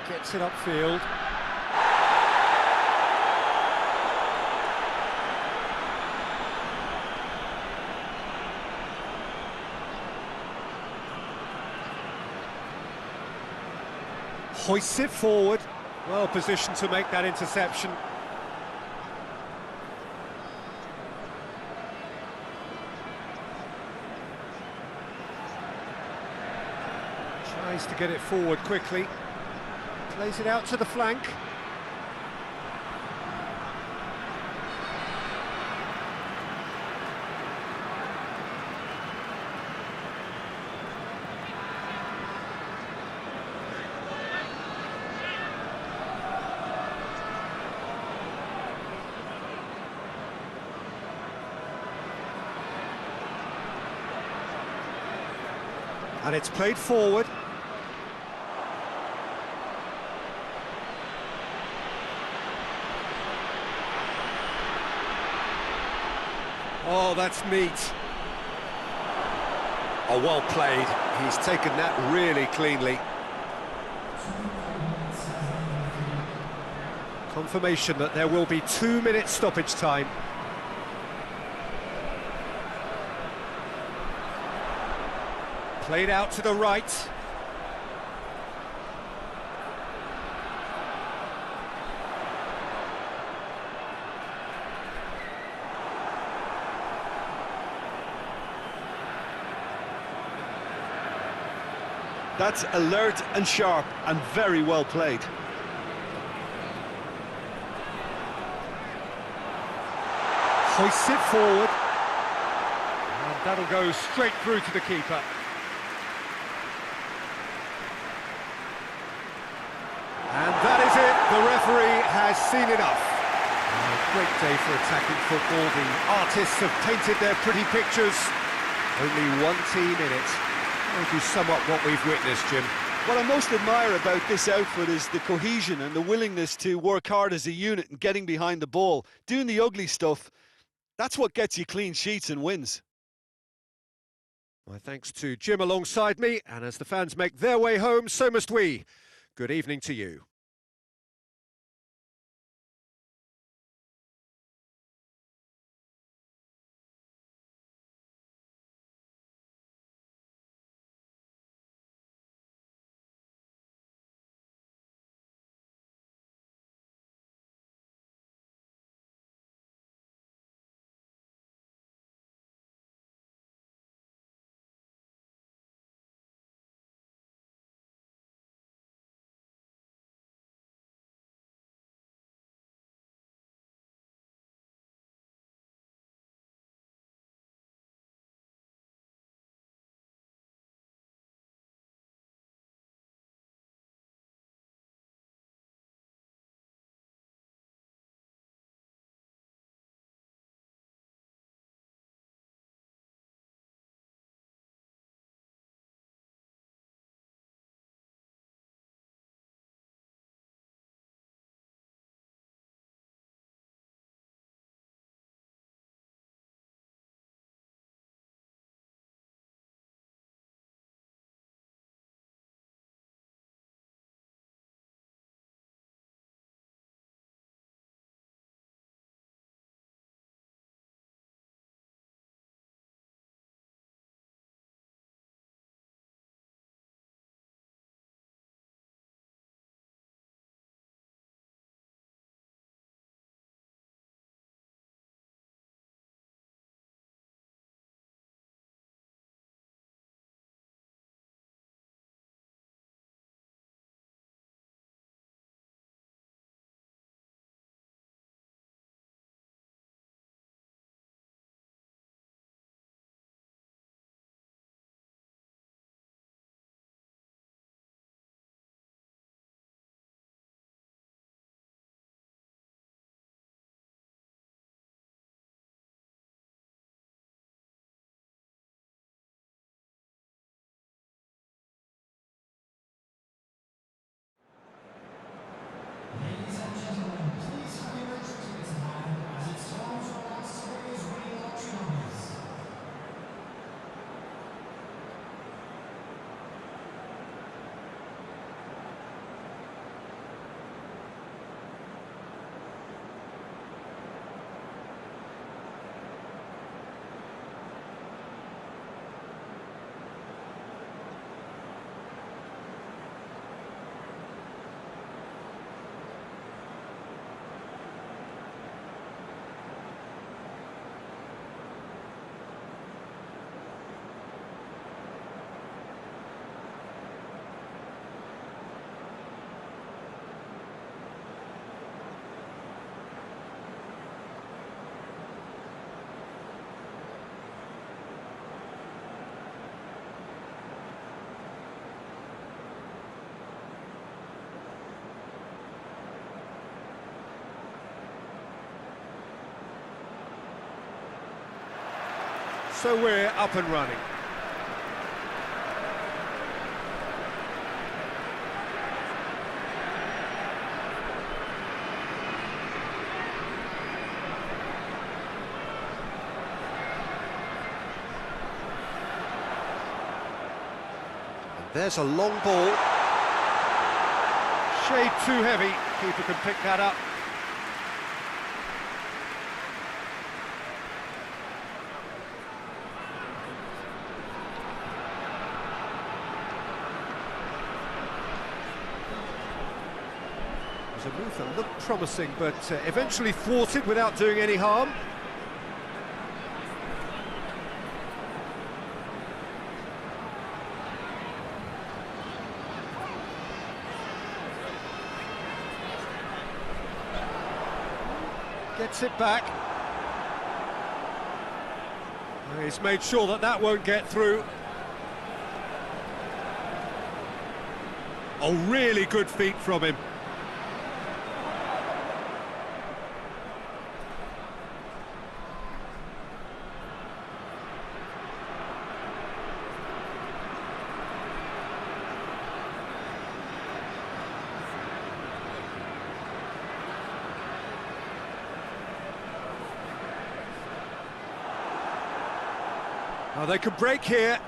Gets it upfield. Hoists it forward. Well positioned to make that interception. Tries to get it forward quickly. Plays it out to the flank. And it's played forward. Oh, that's neat. Oh, well played. He's taken that really cleanly. Confirmation that there will be 2 minutes stoppage time. Played out to the right. That's alert and sharp and very well played. Hoists it forward. And that'll go straight through to the keeper. the referee has seen enough. Great day for attacking football. The artists have painted their pretty pictures. Only one team in it. How would you sum up what we've witnessed, Jim? What I most admire about this outfit is the cohesion and the willingness to work hard as a unit and getting behind the ball. Doing the ugly stuff, that's what gets you clean sheets and wins. My thanks to Jim alongside me, and as the fans make their way home, so must we. Good evening to you. So we're up and running. And there's a long ball. Shade too heavy. Keeper can pick that up. A move that looked promising, but eventually thwarted without doing any harm. Gets it back. He's made sure that that won't get through. Oh, really good feet from him. Oh, they could break here.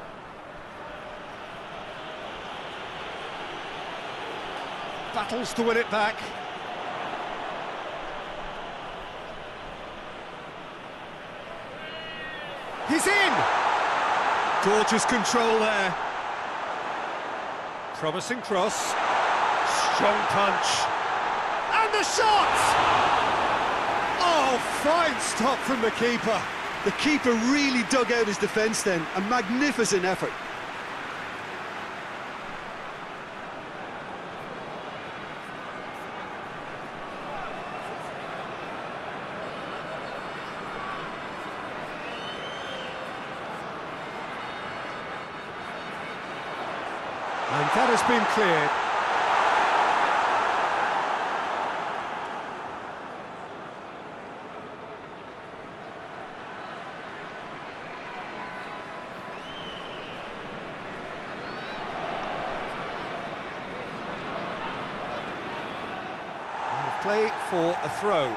Battles to win it back. He's in! Gorgeous control there. Promising cross. Strong punch. And the shot! Oh, fine stop from the keeper. The keeper really dug out his defence then. A magnificent effort. And that has been cleared. Play for a throw.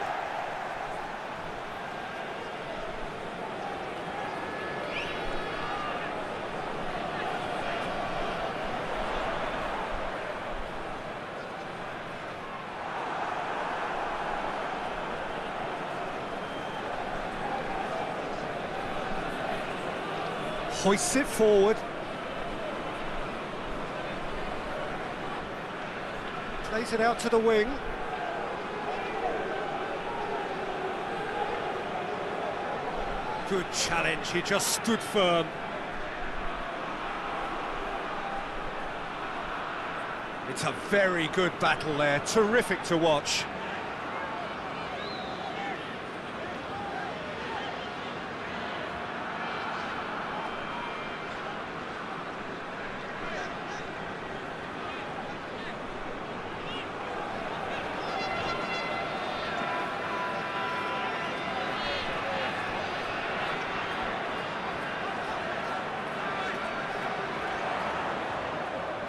Hoists it forward. Plays it out to the wing. Good challenge, he just stood firm. It's a very good battle there, terrific to watch.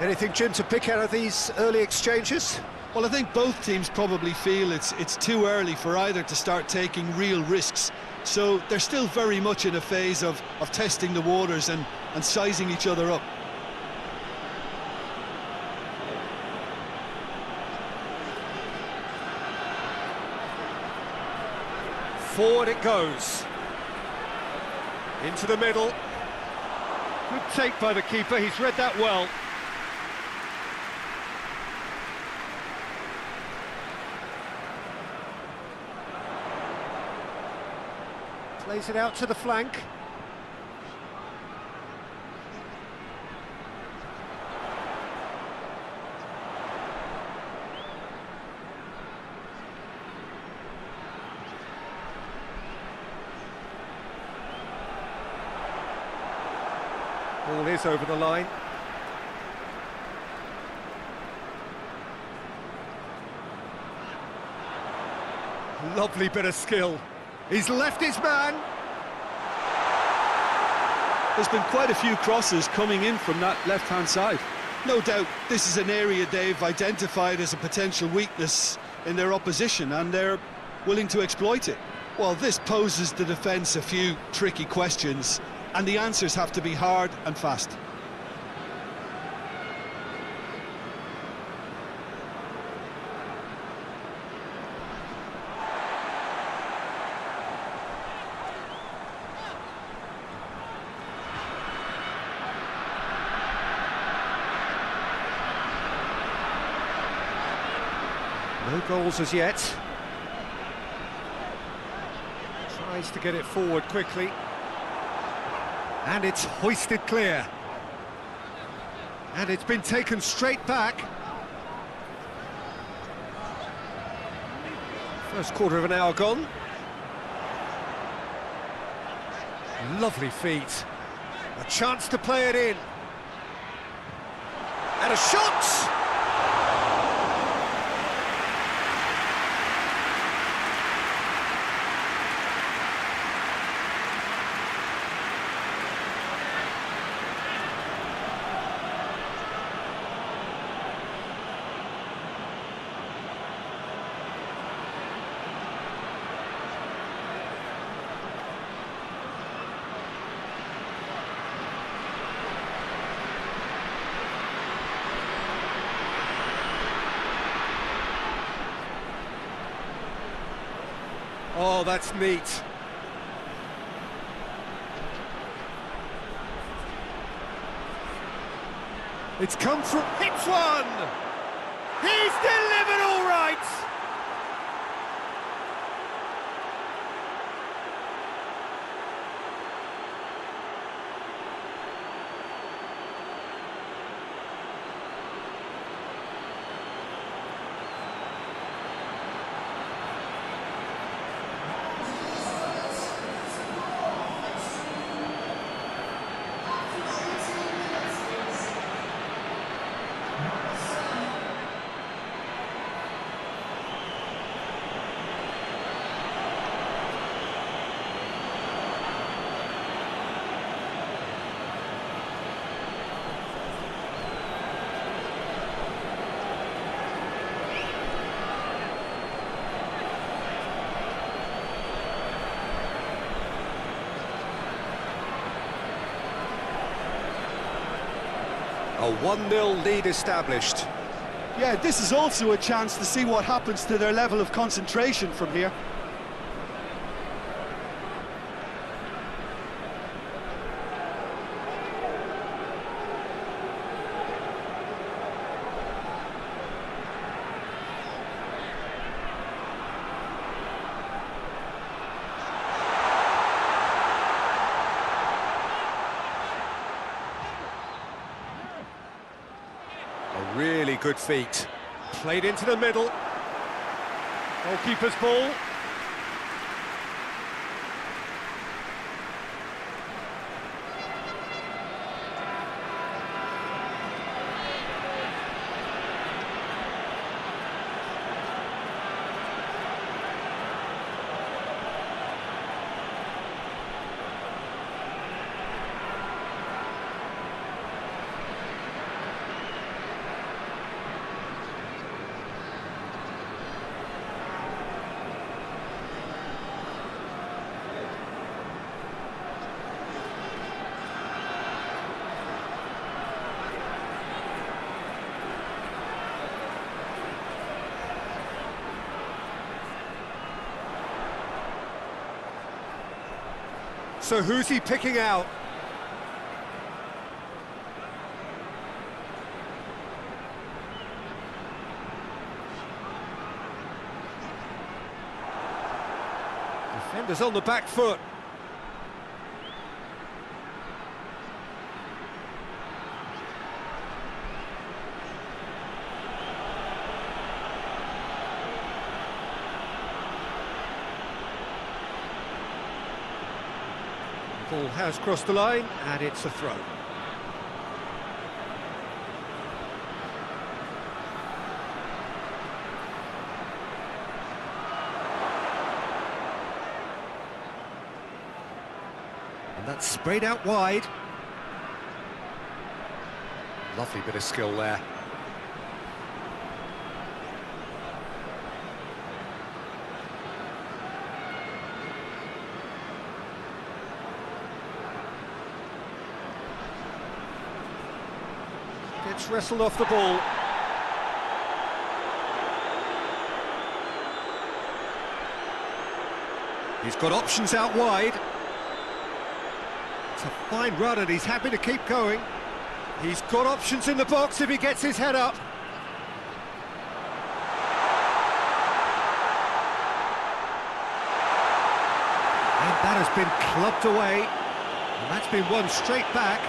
Anything, Jim, to pick out of these early exchanges? Well, I think both teams probably feel it's too early for either to start taking real risks. So they're still very much in a phase of testing the waters and sizing each other up. Forward it goes. Into the middle. Good take by the keeper, he's read that well. Plays it out to the flank. Ball is over the line. Lovely bit of skill. He's left his man. There's been quite a few crosses coming in from that left-hand side. No doubt this is an area they've identified as a potential weakness in their opposition, and they're willing to exploit it. Well, this poses the defence a few tricky questions, and the answers have to be hard and fast. No goals as yet. Tries to get it forward quickly. And it's hoisted clear. And it's been taken straight back. First quarter of an hour gone. Lovely feet. A chance to play it in. And a shot! Oh, that's neat. It's come from... Hits one! He's delivered all right! A 1-0 lead established. Yeah, this is also a chance to see what happens to their level of concentration from here. A really good feat. Played into the middle. Goalkeeper's ball. So who's he picking out? Defenders on the back foot. Ball has crossed the line, and it's a throw. And that's sprayed out wide. Lovely bit of skill there. Gets wrestled off the ball. He's got options out wide. It's a fine run and he's happy to keep going. He's got options in the box if he gets his head up. And that has been clubbed away. And that's been one straight back.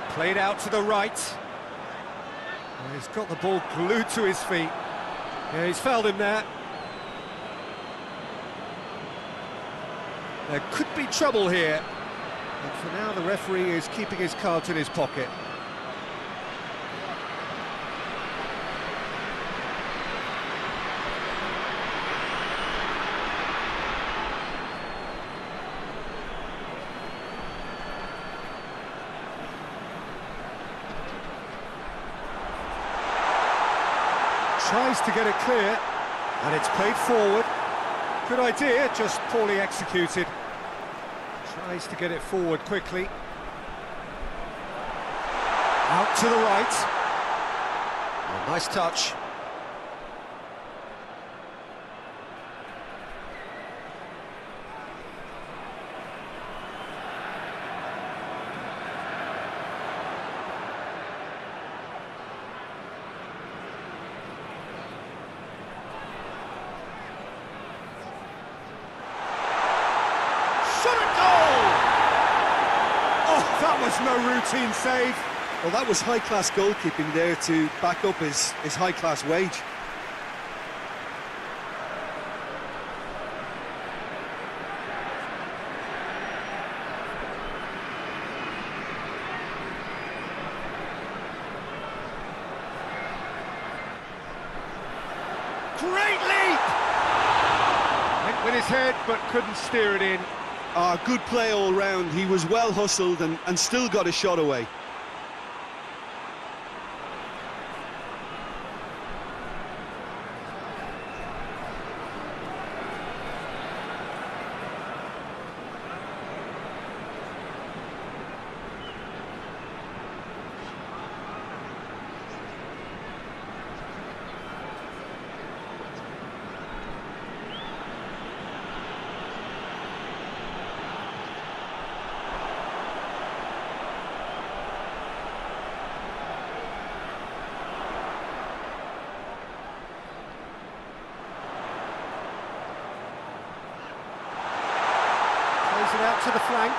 Played out to the right. Well, he's got the ball glued to his feet. Yeah, he's fouled him there. There could be trouble here. But for now, the referee is keeping his cards in his pocket. tries to get it clear, and it's played forward. Good idea, just poorly executed. Tries to get it forward quickly. Out to the right. Oh, nice touch. No routine save. Well, that was high-class goalkeeping there to back up his high-class wage. Great leap! Went with his head, but couldn't steer it in. Good play all round. He was well hustled and still got a shot away. It out to the flank.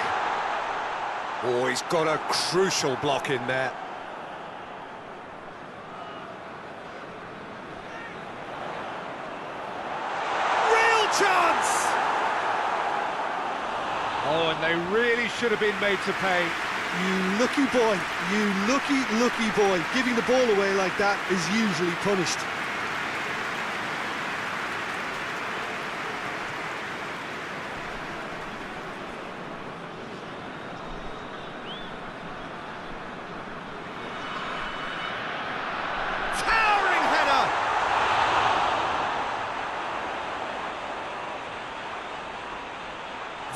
Oh, he's got a crucial block in there. Real chance! Oh, and they really should have been made to pay. You lucky boy, you lucky boy. Giving the ball away like that is usually punished.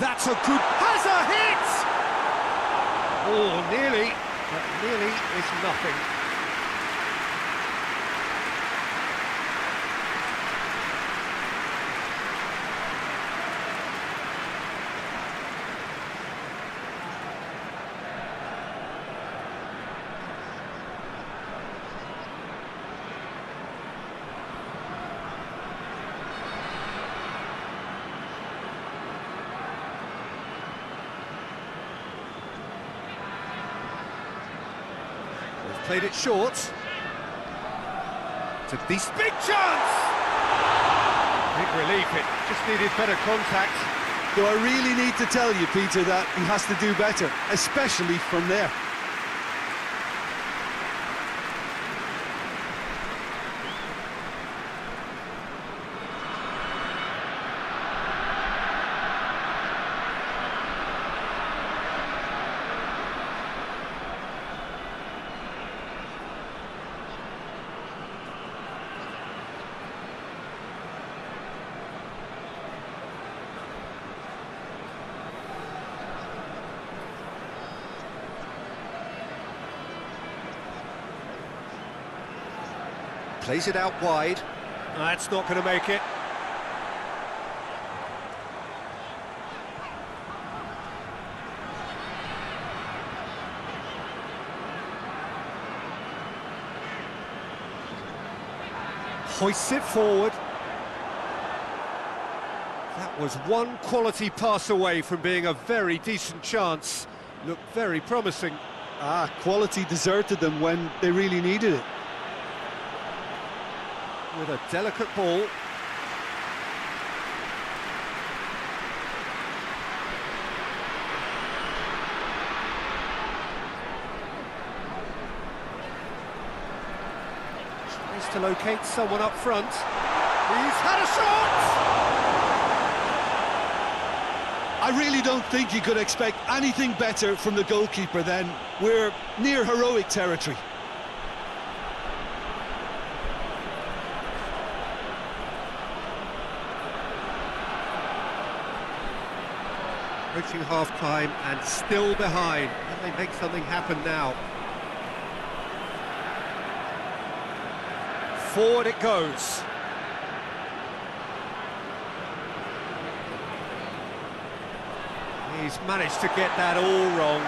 That's a good... has a hit! Oh, nearly, but nearly is nothing. Played it short. To this big chance! Big relief, it just needed better contact. Do I really need to tell you, Peter, that he has to do better, especially from there? Plays it out wide. That's not going to make it. Hoists it forward. That was one quality pass away from being a very decent chance. Looked very promising. Quality deserted them when they really needed it. With a delicate ball. Tries to locate someone up front. He's had a shot! I really don't think you could expect anything better from the goalkeeper then. We're near heroic territory. Approaching half-time and still behind. Can they make something happen now? Forward it goes. He's managed to get that all wrong.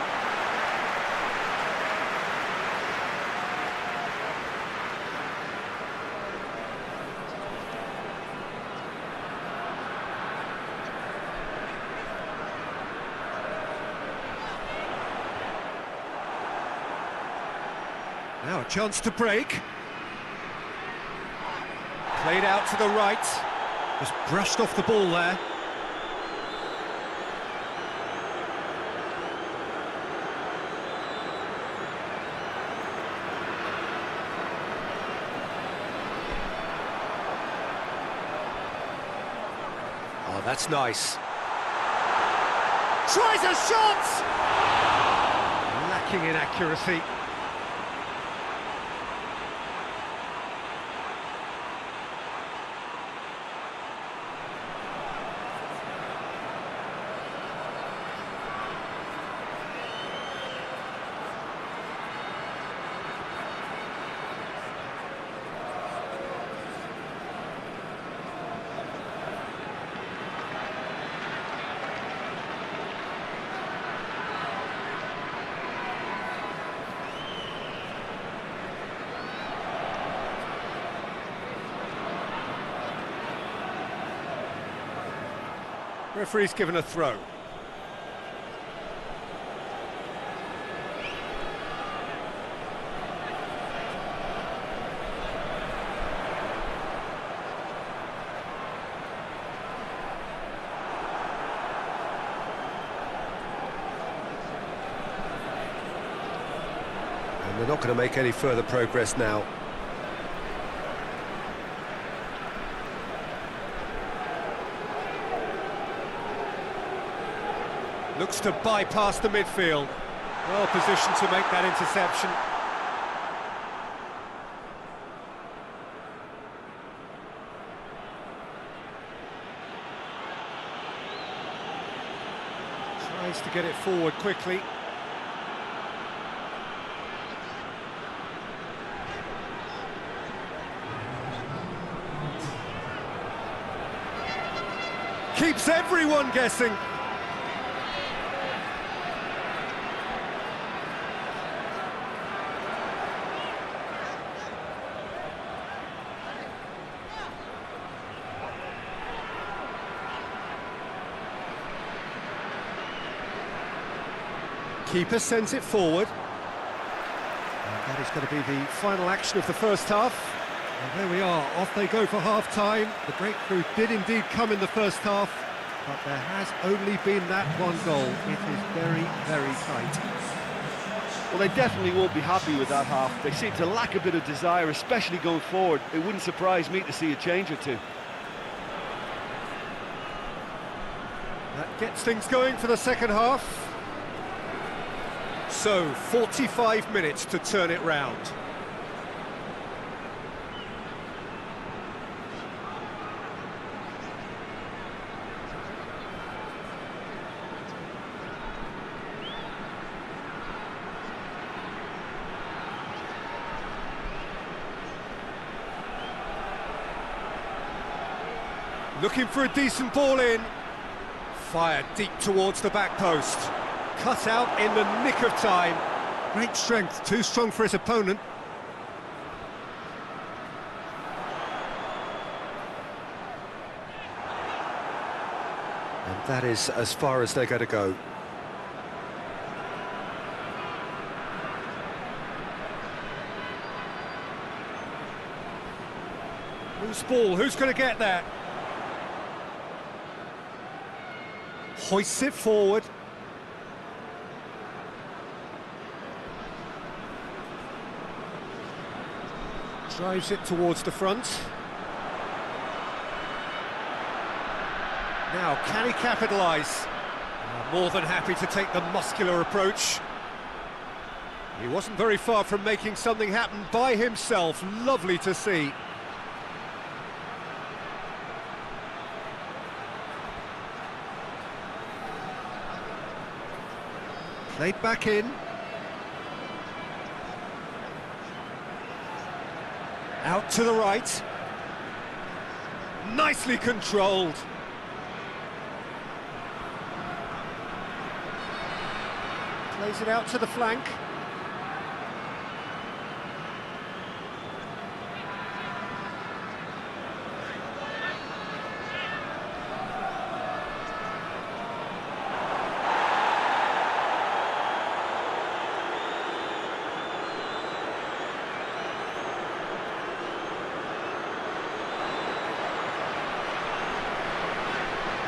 Now a chance to break. Played out to the right. Just brushed off the ball there. Oh, that's nice. Tries a shot! Lacking in accuracy. Referee's given a throw. And they're not going to make any further progress now. Looks to bypass the midfield. Well positioned to make that interception. Tries to get it forward quickly. Keeps everyone guessing. Keeper sends it forward. And that is going to be the final action of the first half. And there we are, off they go for half-time. The breakthrough did indeed come in the first half, but there has only been that one goal. It is very, very tight. Well, they definitely won't be happy with that half. They seem to lack a bit of desire, especially going forward. It wouldn't surprise me to see a change or two. That gets things going for the second half. So, 45 minutes to turn it round. Looking for a decent ball in. Fired deep towards the back post. Cut out in the nick of time. Great strength, too strong for his opponent. And that is as far as they're going to go. Loose ball, who's going to get that? Hoists it forward. Drives it towards the front. Now, can he capitalise? More than happy to take the muscular approach. He wasn't very far from making something happen by himself. Lovely to see. Played back in. Out to the right. Nicely controlled. Plays it out to the flank.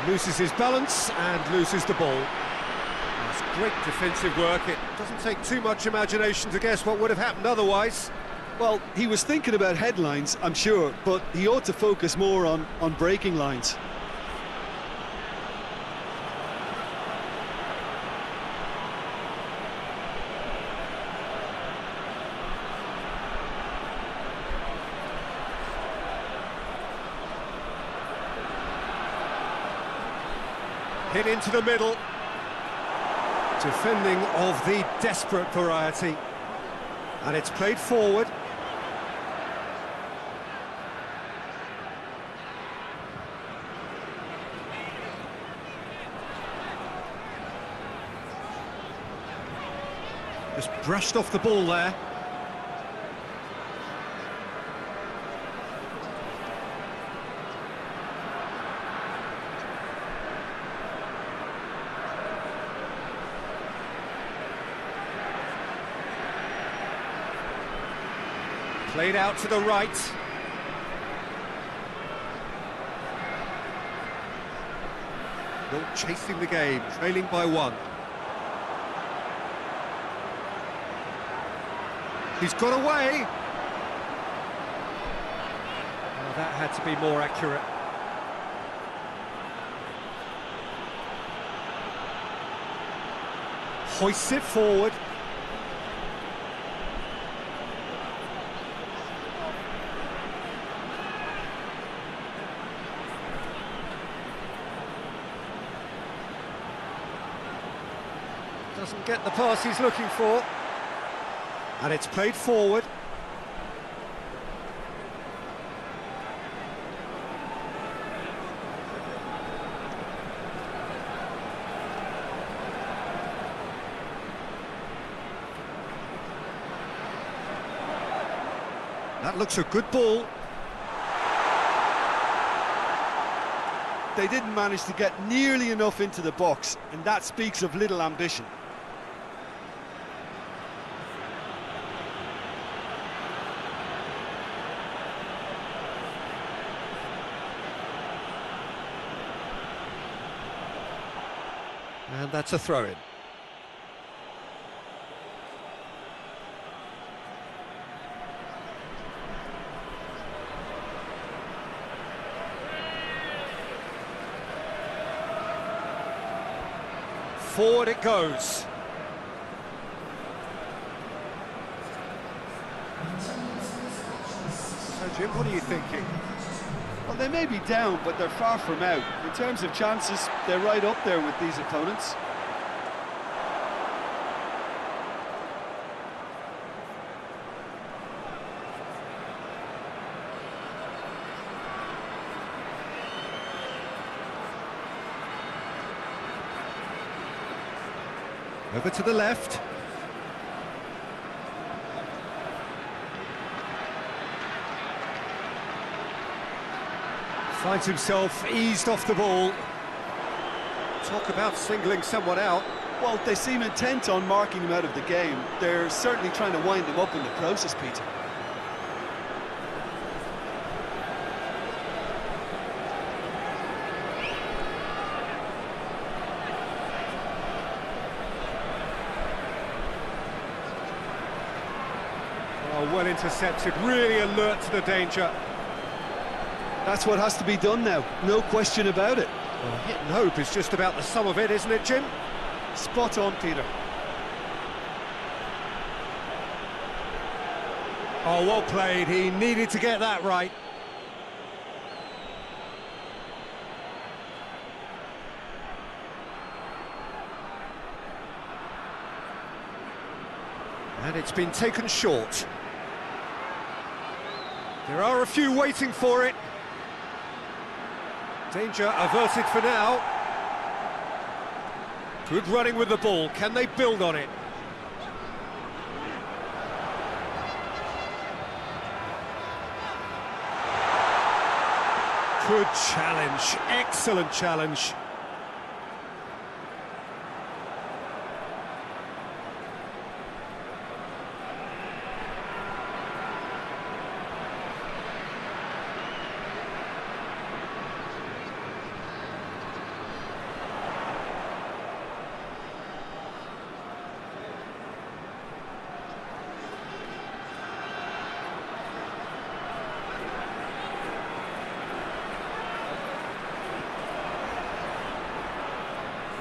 Loses his balance and loses the ball. That's great defensive work. It doesn't take too much imagination to guess what would have happened otherwise. Well, he was thinking about headlines, I'm sure, but he ought to focus more on breaking lines. Hit into the middle. Defending of the desperate variety. And it's played forward. Just brushed off the ball there. Played out to the right. Not chasing the game, trailing by one. He's got away. Oh, that had to be more accurate. Hoists it forward. Doesn't get the pass he's looking for. And it's played forward. That looks a good ball. They didn't manage to get nearly enough into the box, and that speaks of little ambition. And that's a throw-in. Forward it goes. So, Jim, what are you thinking? Well, they may be down, but they're far from out. In terms of chances, they're right up there with these opponents. Over to the left. Finds himself eased off the ball. Talk about singling someone out. Well, they seem intent on marking him out of the game. They're certainly trying to wind him up in the process, Peter. Oh, well intercepted, really alert to the danger. That's what has to be done now, no question about it. Well, hit and hope is just about the sum of it, isn't it, Jim? Spot on, Peter. Oh, well played, he needed to get that right. And it's been taken short. There are a few waiting for it. Danger averted for now. Good running with the ball. Can they build on it? Good challenge. Excellent challenge.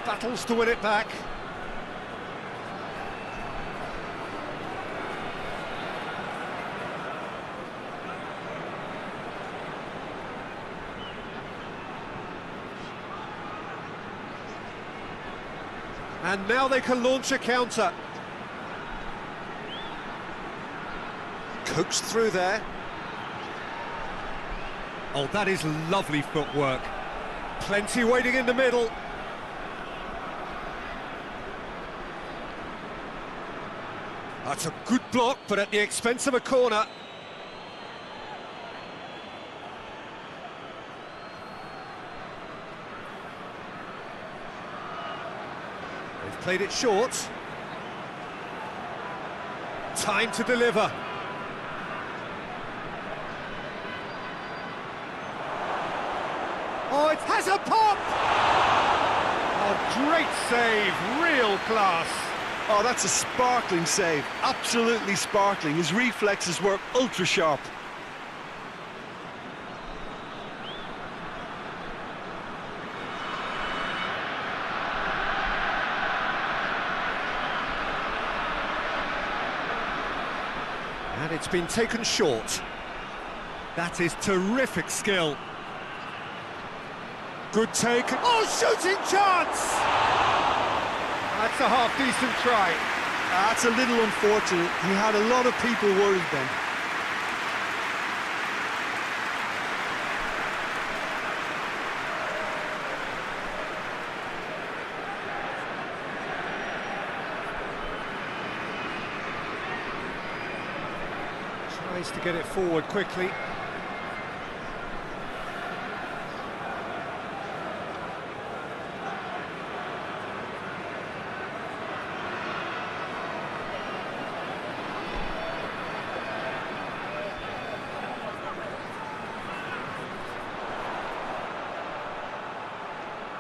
Battles to win it back. And now they can launch a counter. Coaxed through there. Oh, that is lovely footwork. Plenty waiting in the middle. That's a good block, but at the expense of a corner. They've played it short. Time to deliver. Oh, it has a pop! Oh, great save, real class. Oh, that's a sparkling save, absolutely sparkling. His reflexes were ultra sharp. And it's been taken short. That is terrific skill. Good take. Oh, shooting chance! That's a half-decent try. That's a little unfortunate. He had a lot of people worried then. Tries to get it forward quickly.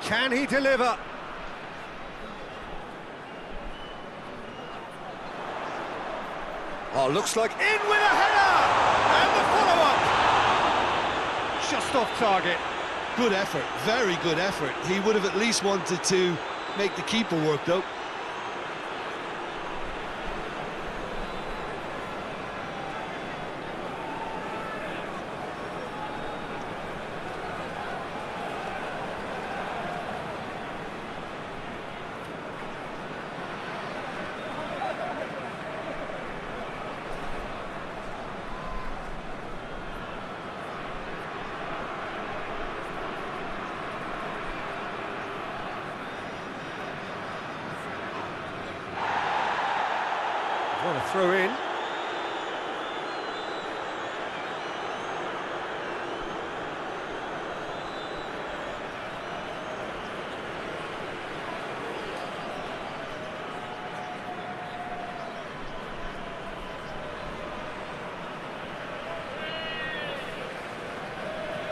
Can he deliver? Oh, looks like in with a header! And the follow-up! Just off target. Good effort, very good effort. He would have at least wanted to make the keeper work, though. What a throw in.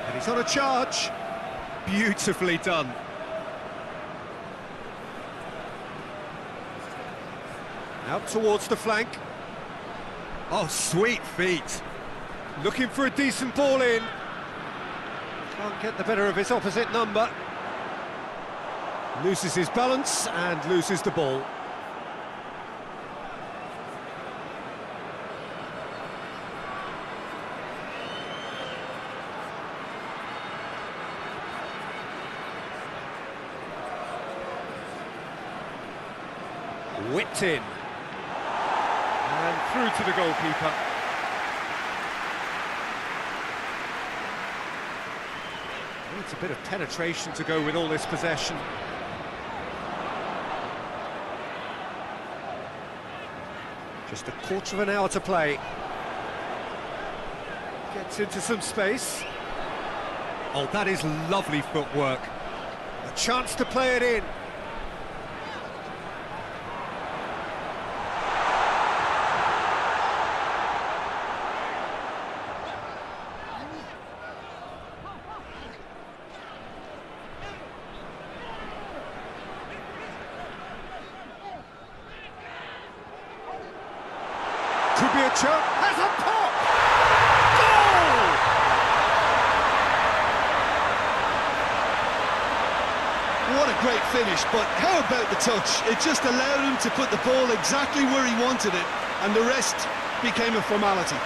And he's on a charge. Beautifully done. Out towards the flank. Oh, sweet feet. Looking for a decent ball in. Can't get the better of his opposite number. Loses his balance and loses the ball. Whipped in. And through to the goalkeeper. Needs a bit of penetration to go with all this possession. Just a quarter of an hour to play. Gets into some space. Oh, that is lovely footwork. A chance to play it in. Could be a chance. Has a pop! Goal! What a great finish, but how about the touch? It just allowed him to put the ball exactly where he wanted it, and the rest became a formality.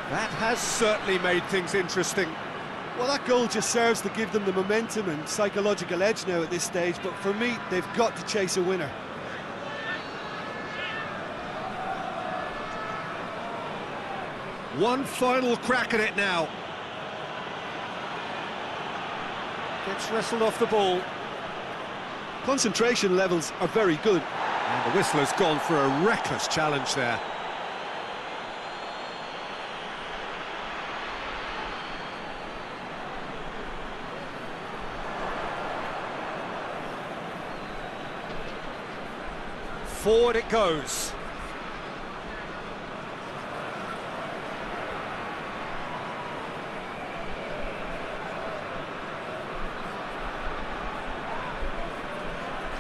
That has certainly made things interesting. Well, that goal just serves to give them the momentum and psychological edge now at this stage, but for me, they've got to chase a winner. One final crack at it now. Gets wrestled off the ball. Concentration levels are very good. And the whistle has gone for a reckless challenge there. Forward it goes.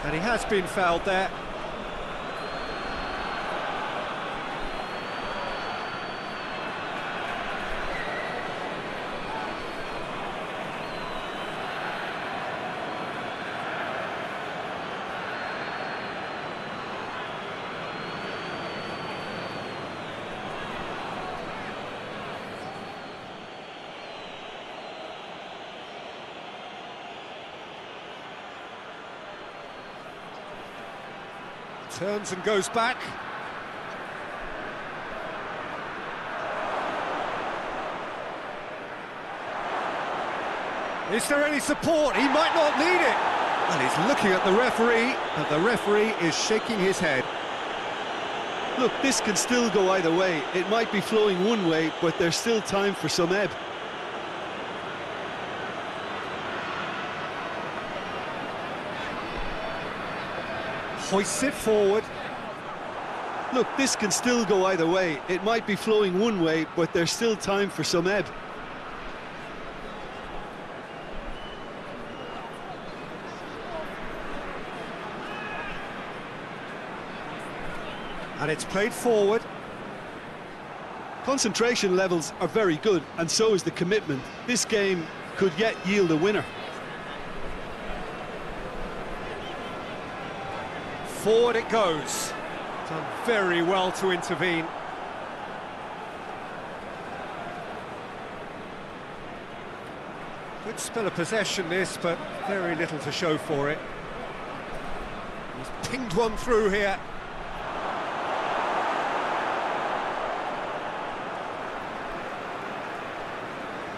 And he has been fouled there. Turns and goes back. Is there any support? He might not need it. And he's looking at the referee, and the referee is shaking his head. Look, this can still go either way. It might be flowing one way, but there's still time for some ebb. Hoists it forward. Look, this can still go either way. It might be flowing one way, but there's still time for some ebb. And it's played forward. Concentration levels are very good, and so is the commitment. This game could yet yield a winner. Forward it goes. Done very well to intervene. Good spell of possession this, but very little to show for it. He's pinged one through here.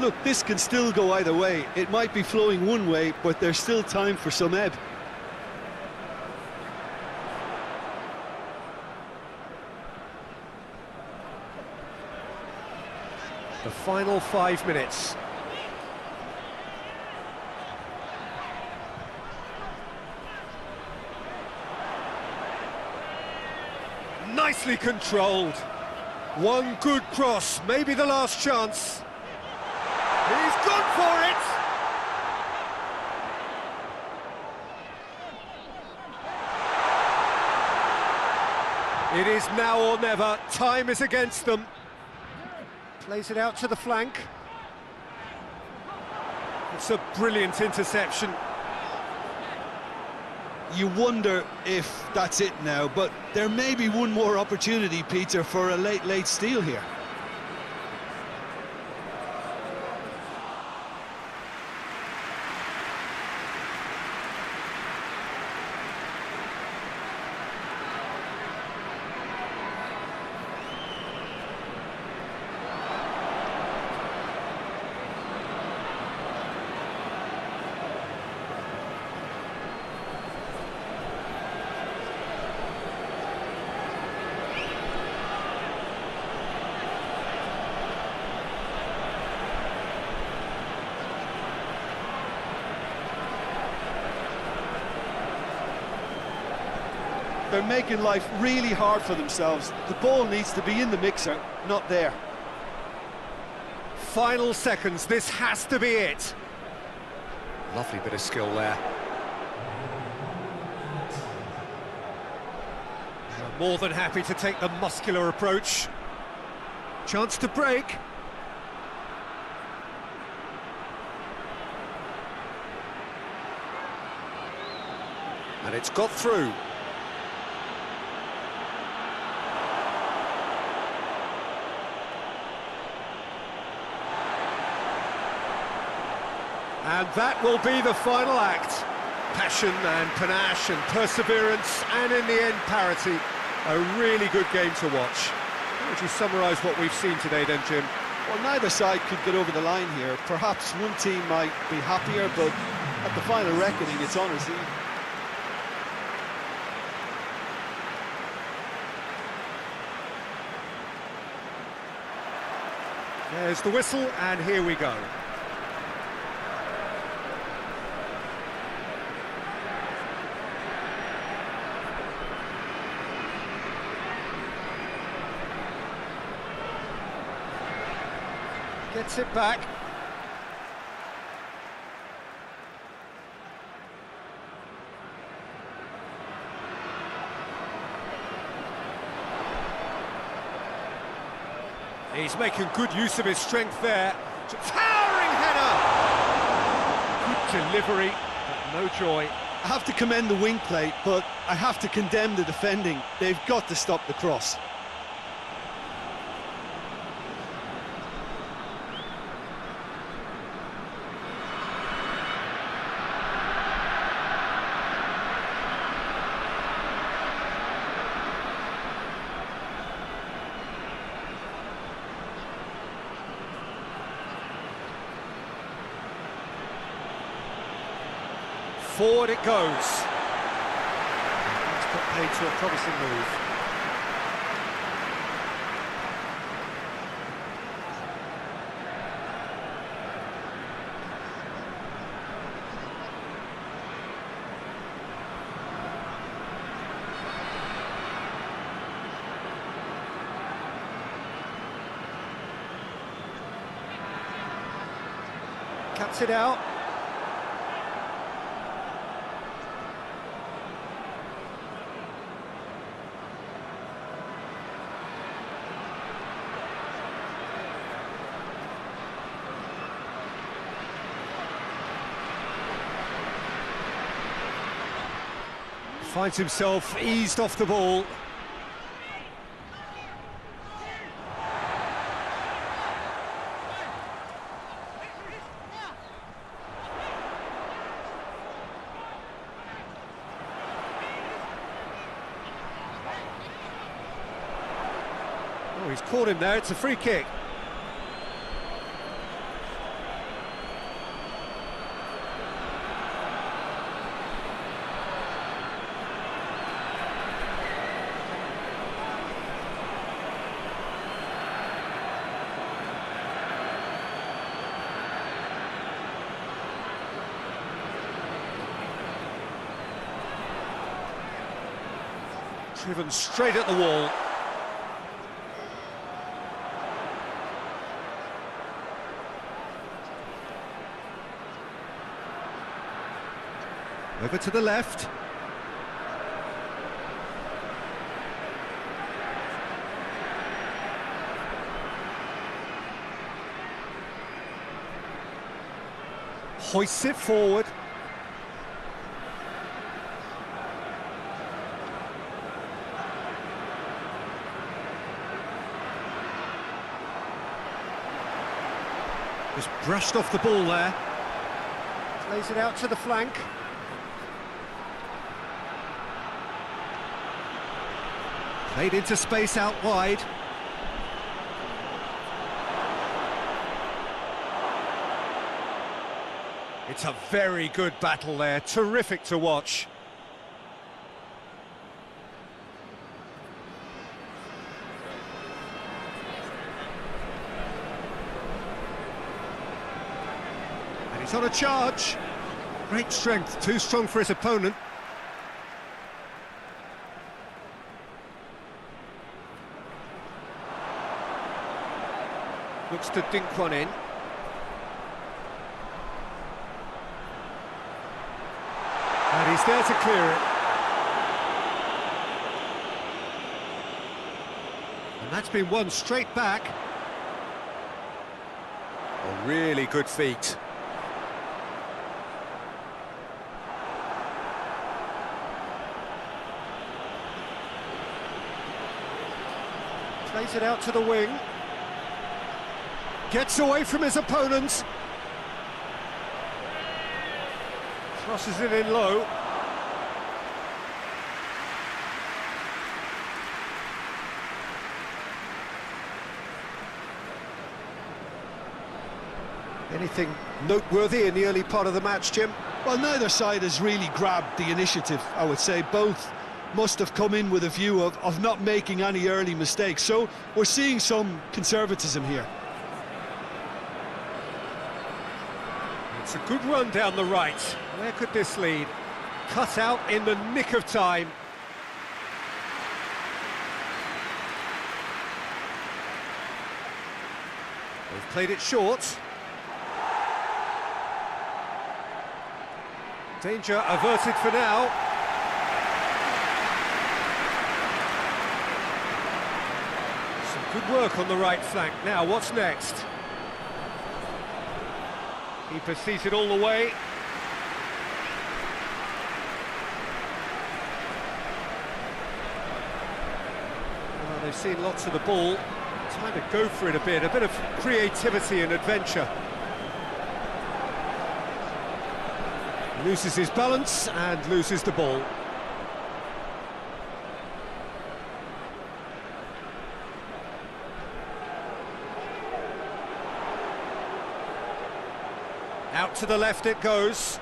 Look, this can still go either way. It might be flowing one way, but there's still time for some ebb. The final 5 minutes. Nicely controlled. One good cross, maybe the last chance. He's gone for it! It is now or never. Time is against them. Plays it out to the flank. It's a brilliant interception. You wonder if that's it now, but there may be one more opportunity, Peter, for a late steal here. They're making life really hard for themselves. The ball needs to be in the mixer, not there. Final seconds, this has to be it. Lovely bit of skill there. They're more than happy to take the muscular approach. Chance to break. And it's got through. And that will be the final act. Passion and panache and perseverance, and in the end, parity. A really good game to watch. How would you summarise what we've seen today then, Jim? Well, neither side could get over the line here. Perhaps one team might be happier, but at the final reckoning, it's honours. There's the whistle, and here we go. Gets it back. He's making good use of his strength there. Towering header! Good delivery, but no joy. I have to commend the wing play, but I have to condemn the defending. They've got to stop the cross. Forward it goes. It's got paid to a promising move. Cuts it out. Finds himself eased off the ball. Oh, he's caught him there, it's a free kick. Driven straight at the wall. Over to the left. hoists it forward. Just brushed off the ball there. Plays it out to the flank. Played into space out wide. It's a very good battle there, terrific to watch. And he's on a charge. Great strength, too strong for his opponent. Looks to dink one in. And he's there to clear it. And that's been won straight back. A really good feat. Plays it out to the wing. Gets away from his opponents. Crosses it in low. Anything noteworthy in the early part of the match, Jim? Well, neither side has really grabbed the initiative, I would say. Both must have come in with a view of not making any early mistakes. So we're seeing some conservatism here. It's a good run down the right. Where could this lead? Cut out in the nick of time. They've played it short. Danger averted for now. Some good work on the right flank. Now, what's next? Keeper sees it all the way. Well, they've seen lots of the ball. Time to go for it a bit of creativity and adventure. Loses his balance and loses the ball. Out to the left it goes.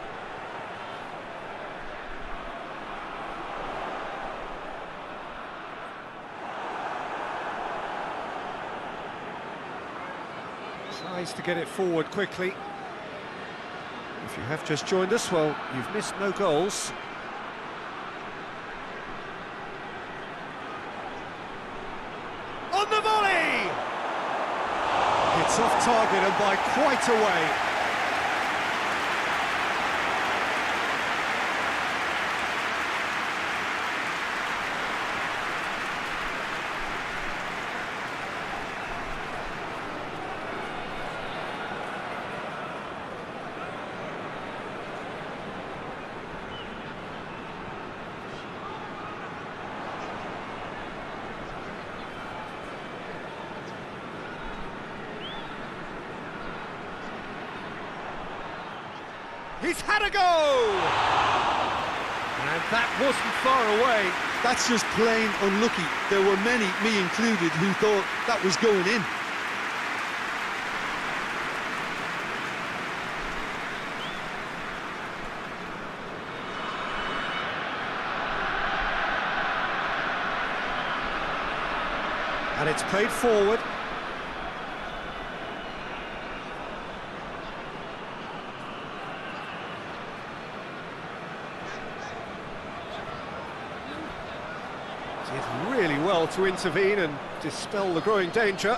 Tries to get it forward quickly. If you have just joined us, well, you've missed no goals. On the volley! It's off target and by quite a way. He's had a go! And that wasn't far away. That's just plain unlucky. There were many, me included, who thought that was going in. And it's played forward. Did really well to intervene and dispel the growing danger.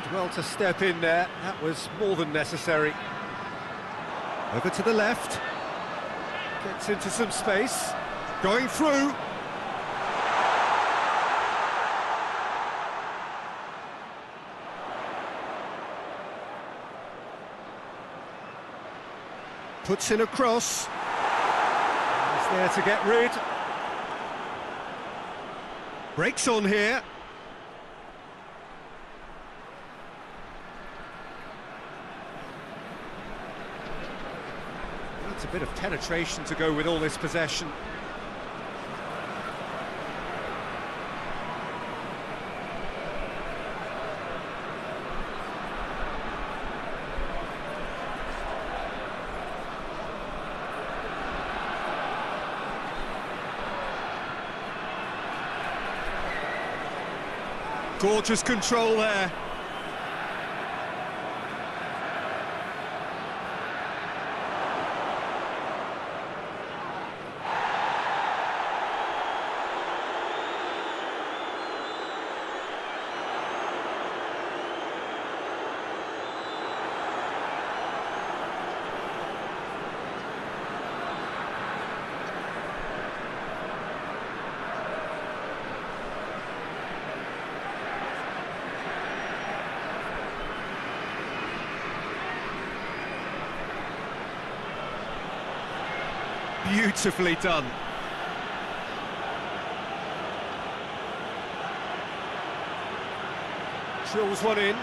Did well to step in there, that was more than necessary. Over to the left, gets into some space, going through. Puts in a cross. He's there to get rid. Breaks on here. Needs a bit of penetration to go with all this possession. Gorgeous control there. Beautifully done. Drills one in.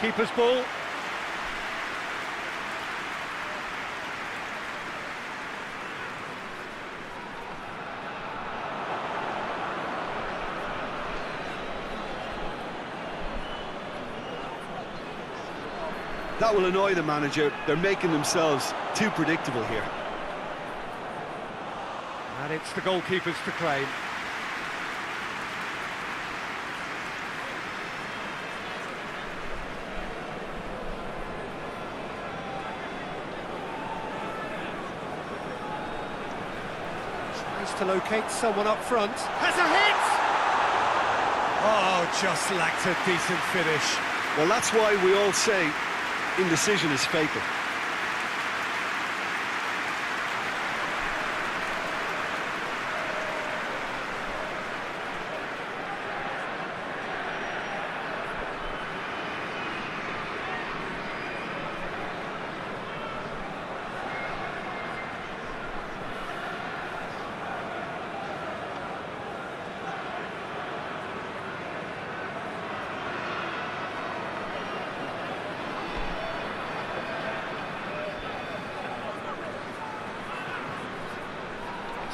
Keeper's ball. That will annoy the manager. They're making themselves too predictable here. And it's the goalkeepers to claim. Tries to locate someone up front. Has a hit! Oh, just lacked a decent finish. Well, that's why we all say indecision is fatal.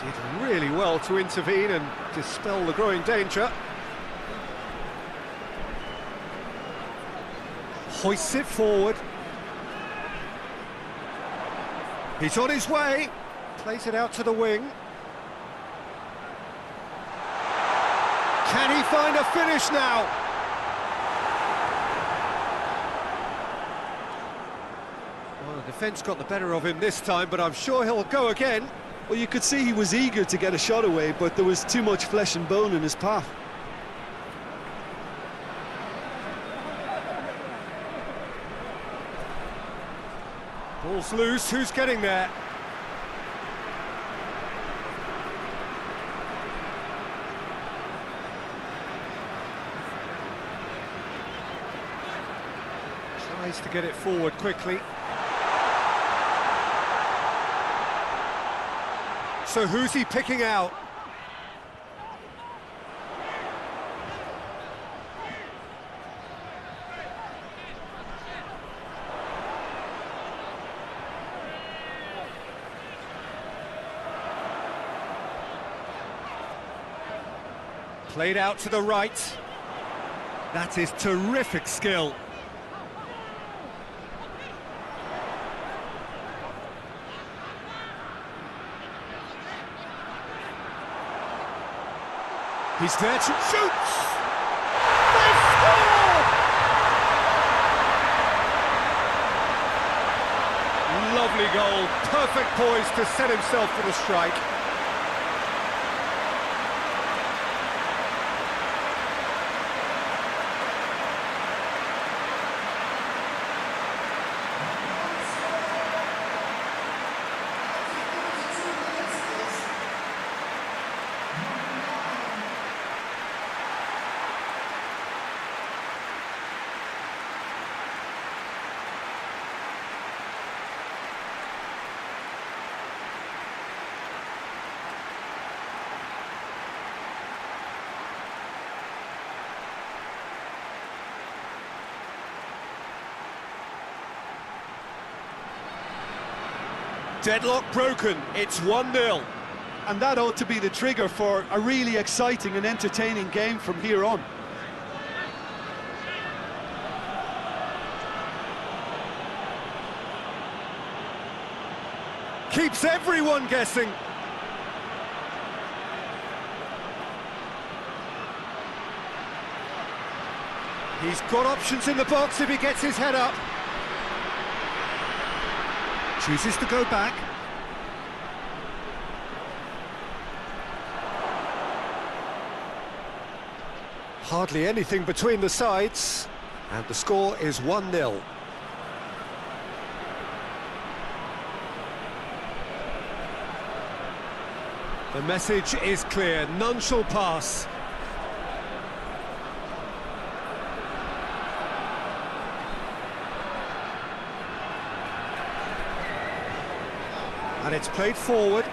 Did really well to intervene and dispel the growing danger. Hoists it forward. He's on his way. Plays it out to the wing. Can he find a finish now? Well, the defence got the better of him this time, but I'm sure he'll go again. Well, you could see he was eager to get a shot away, but there was too much flesh and bone in his path. Ball's loose, who's getting there? Tries to get it forward quickly. So who's he picking out? Played out to the right. That is terrific skill. He's there to shoot! They score! Lovely goal, perfect poise to set himself for the strike. Deadlock broken, it's 1-0. And that ought to be the trigger for a really exciting and entertaining game from here on. Keeps everyone guessing. He's got options in the box if he gets his head up. Chooses to go back. Hardly anything between the sides, and the score is 1-0. The message is clear, none shall pass. And it's played forward.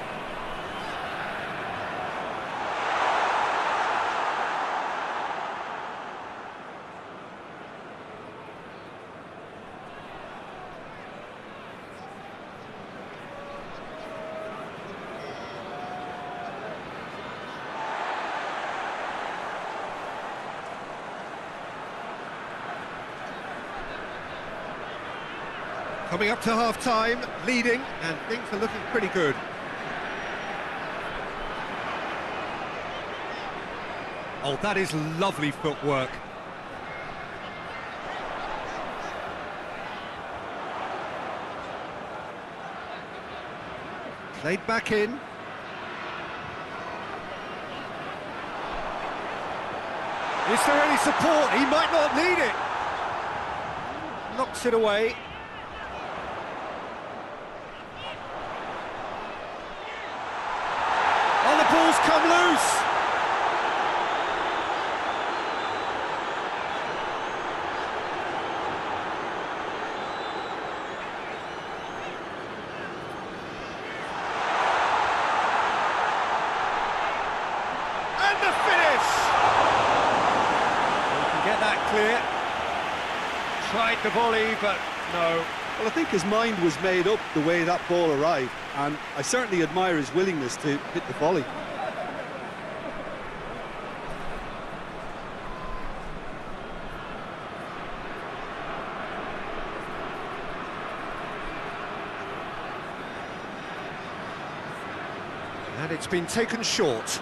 Coming up to half-time, leading, and things are looking pretty good. Oh, that is lovely footwork. Played back in. Is there any support? He might not need it. Knocks it away. Oh, the ball's come loose. And the finish! You can get that clear. Tried the volley, but no. Well, I think his mind was made up the way that ball arrived, and I certainly admire his willingness to hit the volley. And it's been taken short.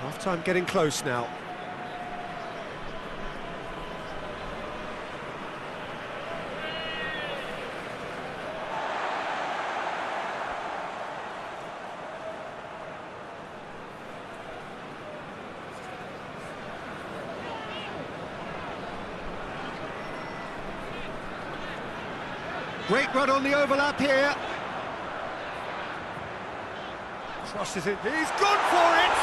Half-time getting close now. Great run on the overlap here. Crosses it. He's gone for it!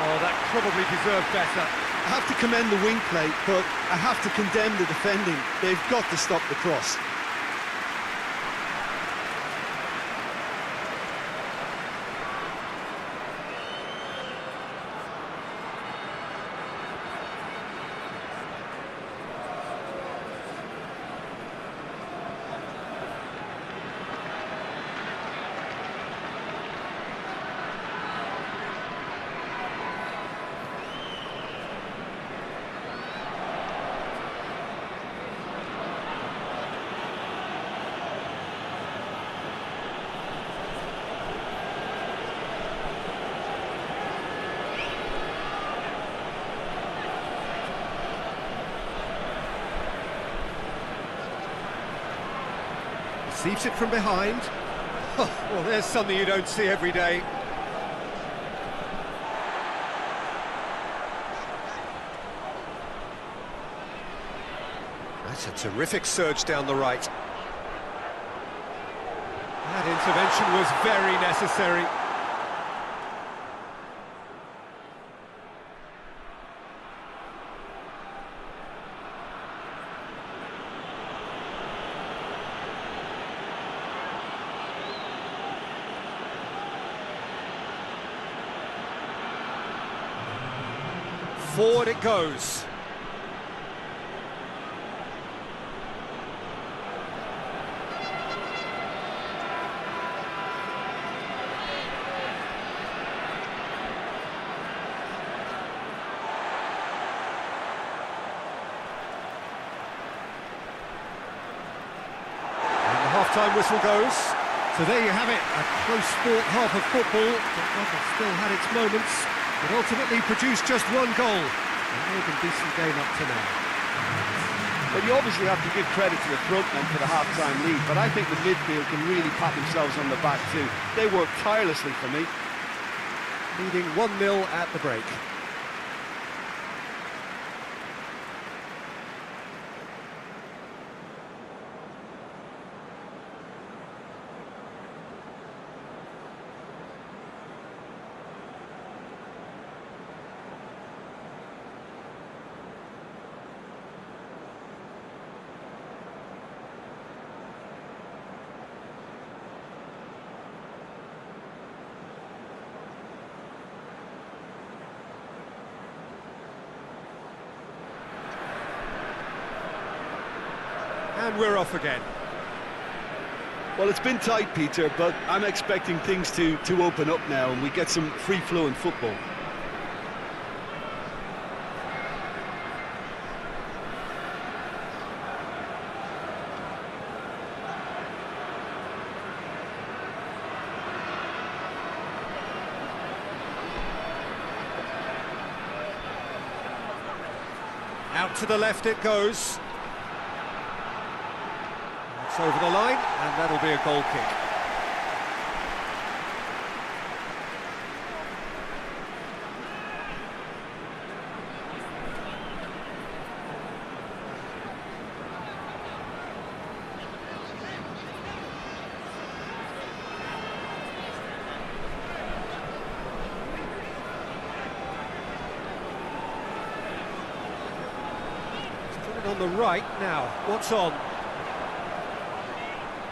Oh, that probably deserved better. I have to commend the wing play, but I have to condemn the defending. They've got to stop the cross. Receives it from behind. Oh, well, there's something you don't see every day. That's a terrific surge down the right. That intervention was very necessary. Forward it goes. Half-time whistle goes. So there you have it, a close-fought half of football that still had its moments, but ultimately produced just one goal. A more than decent game up to now. Well, you obviously have to give credit to the front men for the half-time lead, but I think the midfield can really pat themselves on the back too. They worked tirelessly for me. Leading 1-0 at the break. And we're off again. Well, it's been tight, Peter, but I'm expecting things to open up now and we get some free-flowing football. Out to the left it goes. It's over the line, and that'll be a goal kick. He's put it on the right now. What's on?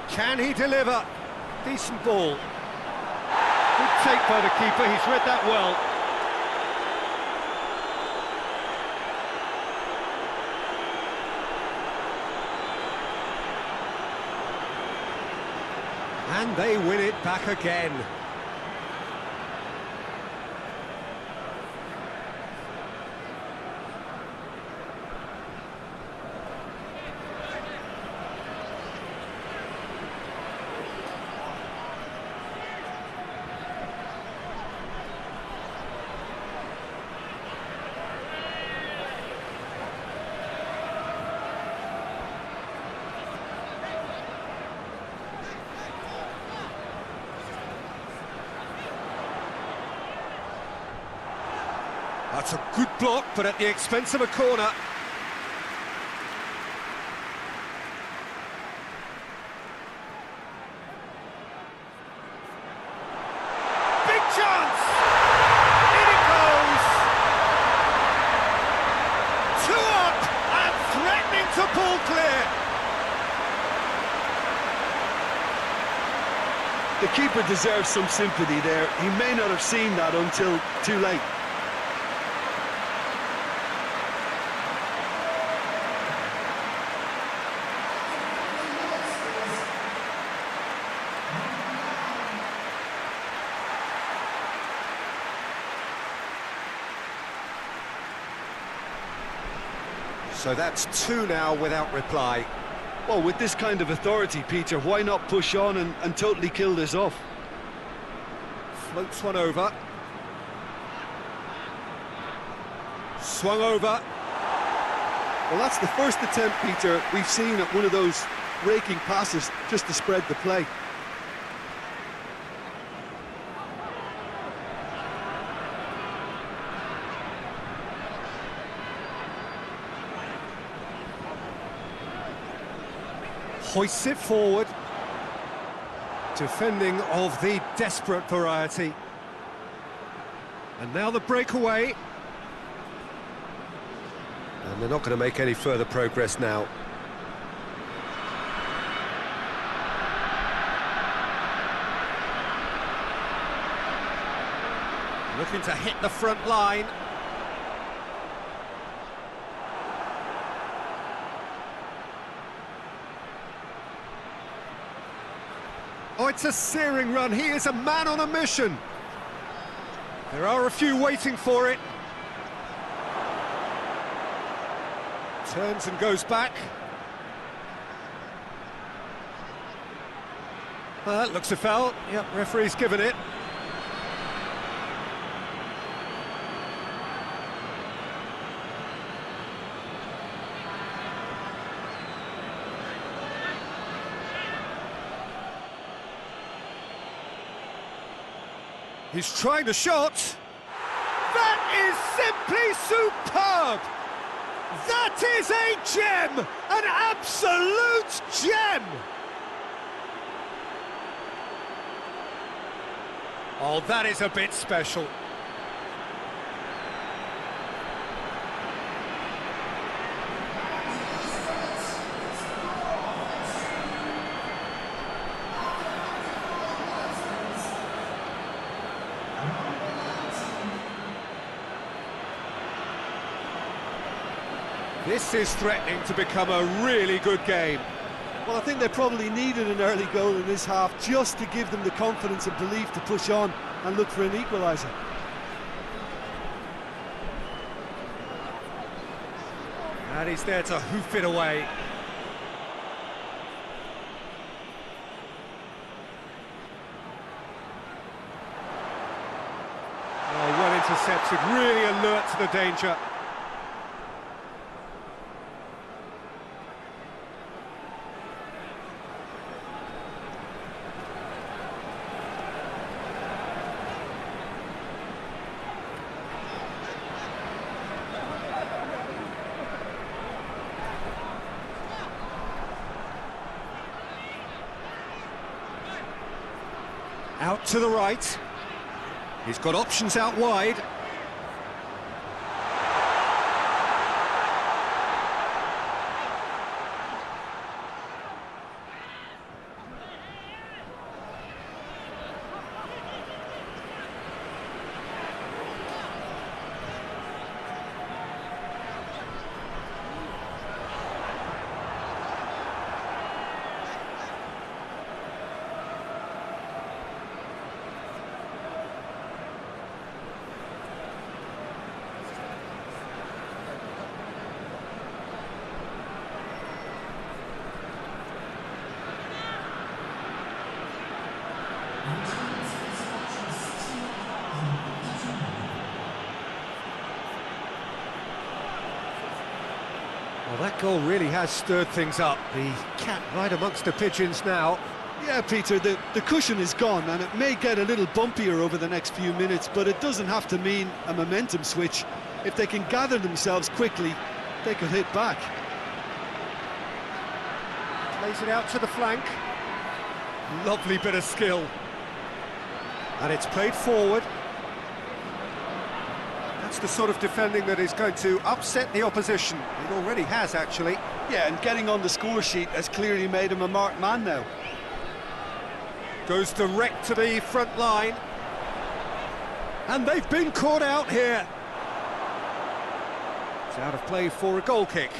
Can he deliver? Decent ball. Good take by the keeper, he's read that well. And they win it back again. That's a good block, but at the expense of a corner. Big chance! In it goes! 2 up and threatening to pull clear. The keeper deserves some sympathy there. He may not have seen that until too late. So that's 2 now without reply. Well, with this kind of authority, Peter, why not push on and totally kill this off? Floats one over. Swung over. Well, that's the first attempt, Peter, we've seen at one of those raking passes just to spread the play. Hoists it forward. Defending of the desperate variety. And now the breakaway. And they're not going to make any further progress now. Looking to hit the front line. Oh, it's a searing run. He is a man on a mission. There are a few waiting for it. Turns and goes back. That looks a foul. Yep, referee's given it. He's trying the shot. That is simply superb! That is a gem! An absolute gem! Oh, that is a bit special. This is threatening to become a really good game. Well, I think they probably needed an early goal in this half just to give them the confidence and belief to push on and look for an equaliser. And he's there to hoof it away. Oh, well intercepted, really alert to the danger. Out to the right. He's got options out wide. Well, that goal really has stirred things up. The cat right amongst the pigeons now. Yeah, Peter, the cushion is gone, and it may get a little bumpier over the next few minutes, but it doesn't have to mean a momentum switch. If they can gather themselves quickly, they could hit back. Plays it out to the flank. Lovely bit of skill. And it's played forward. That's the sort of defending that is going to upset the opposition. It already has, actually. Yeah, and getting on the score sheet has clearly made him a marked man now. Goes direct to the front line. And they've been caught out here. It's out of play for a goal kick.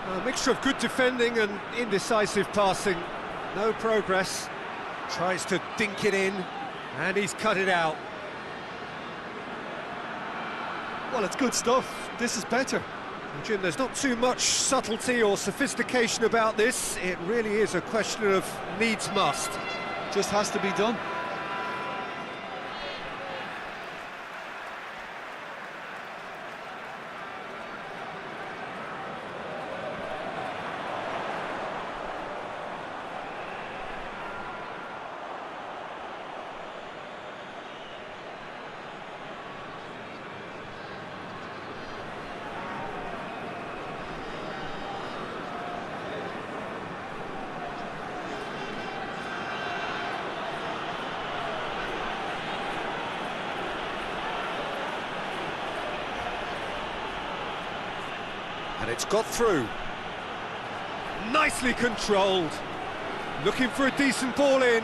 A mixture of good defending and indecisive passing. No progress. Tries to dink it in, and he's cut it out. Well, it's good stuff. This is better. Well, Jim, there's not too much subtlety or sophistication about this. It really is a question of needs must. Just has to be done. And it's got through. Nicely controlled. Looking for a decent ball in.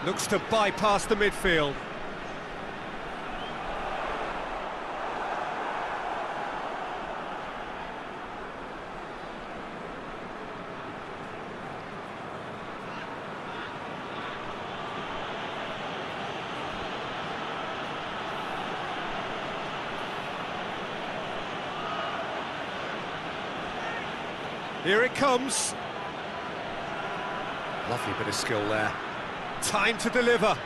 Looks to bypass the midfield. Here it comes. Lovely bit of skill there. Time to deliver.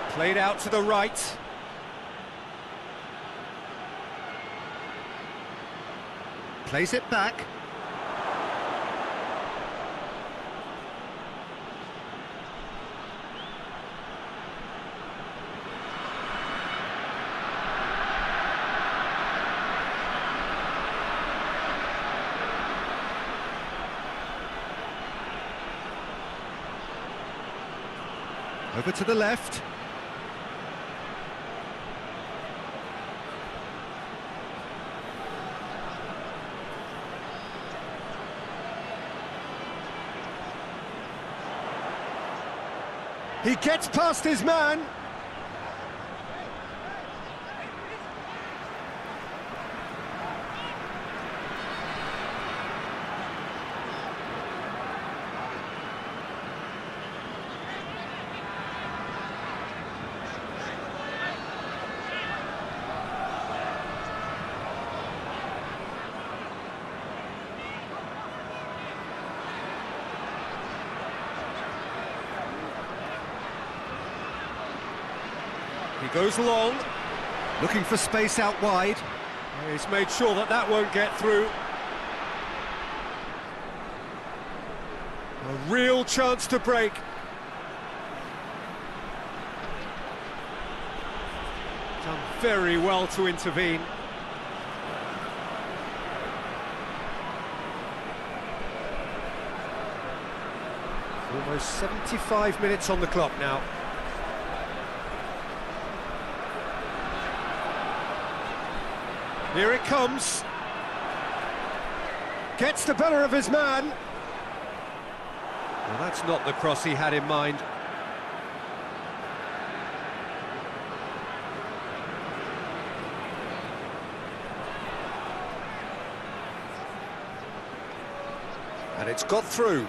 Played out to the right. Plays it back. Over to the left. He gets past his man. He goes long, looking for space out wide. He's made sure that that won't get through. A real chance to break. Done very well to intervene. Almost 75 minutes on the clock now. Here it comes. Gets the better of his man. Well, that's not the cross he had in mind. And it's got through.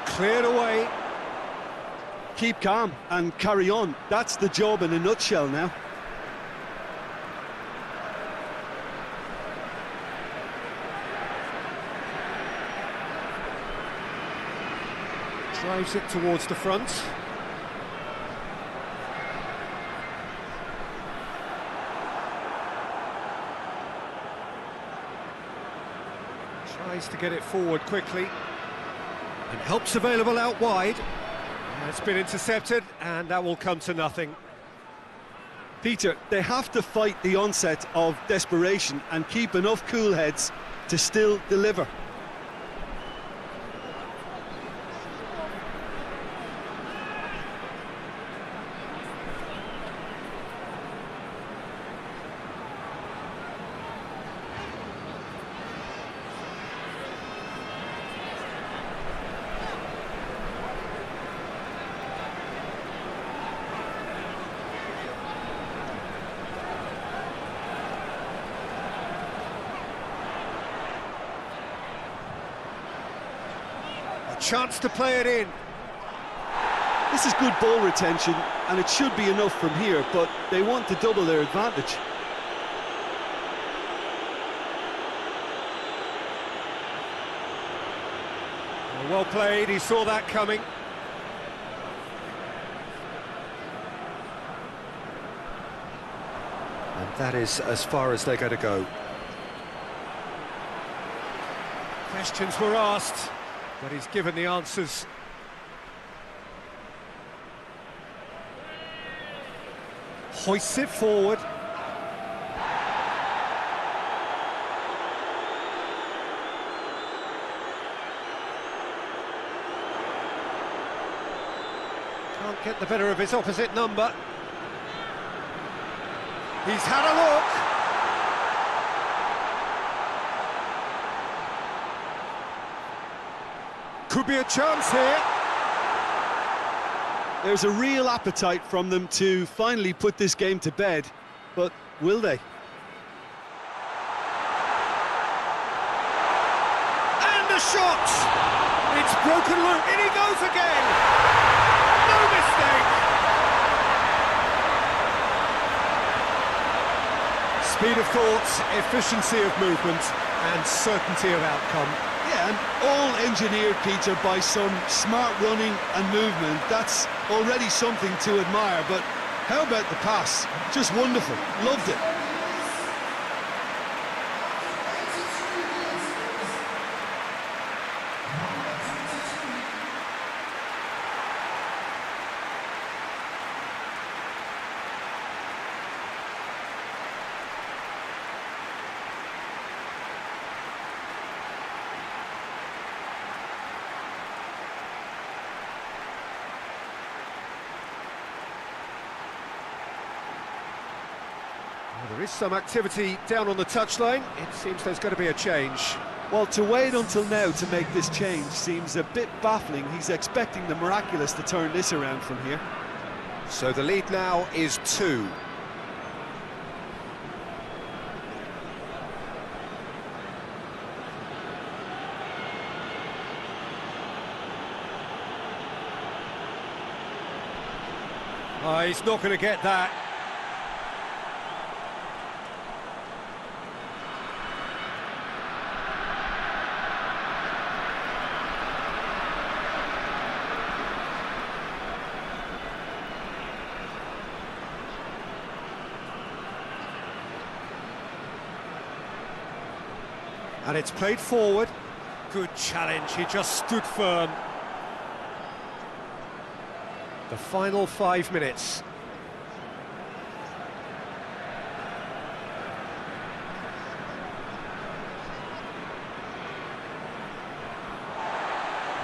Cleared away. Keep calm and carry on. That's the job in a nutshell now. Drives it towards the front. Tries to get it forward quickly. And help's available out wide. It's been intercepted, and that will come to nothing. Peter, they have to fight the onset of desperation and keep enough cool heads to still deliver. Chance to play it in. This is good ball retention, and it should be enough from here, but they want to double their advantage. Well played, he saw that coming. And that is as far as they're going to go. Questions were asked, but he's given the answers. hoists it forward. Can't get the better of his opposite number. He's had a look. Could be a chance here. There's a real appetite from them to finally put this game to bed, but will they? And a shot! It's broken loose, in he goes again! No mistake! Speed of thought, efficiency of movement, and certainty of outcome. Yeah, and all engineered, Peter, by some smart running and movement. That's already something to admire, but how about the pass? Just wonderful, loved it. There is some activity down on the touchline. It seems there's going to be a change. Well, to wait until now to make this change seems a bit baffling. He's expecting the miraculous to turn this around from here. So the lead now is 2. He's not going to get that. And it's played forward. Good challenge, he just stood firm. The final 5 minutes.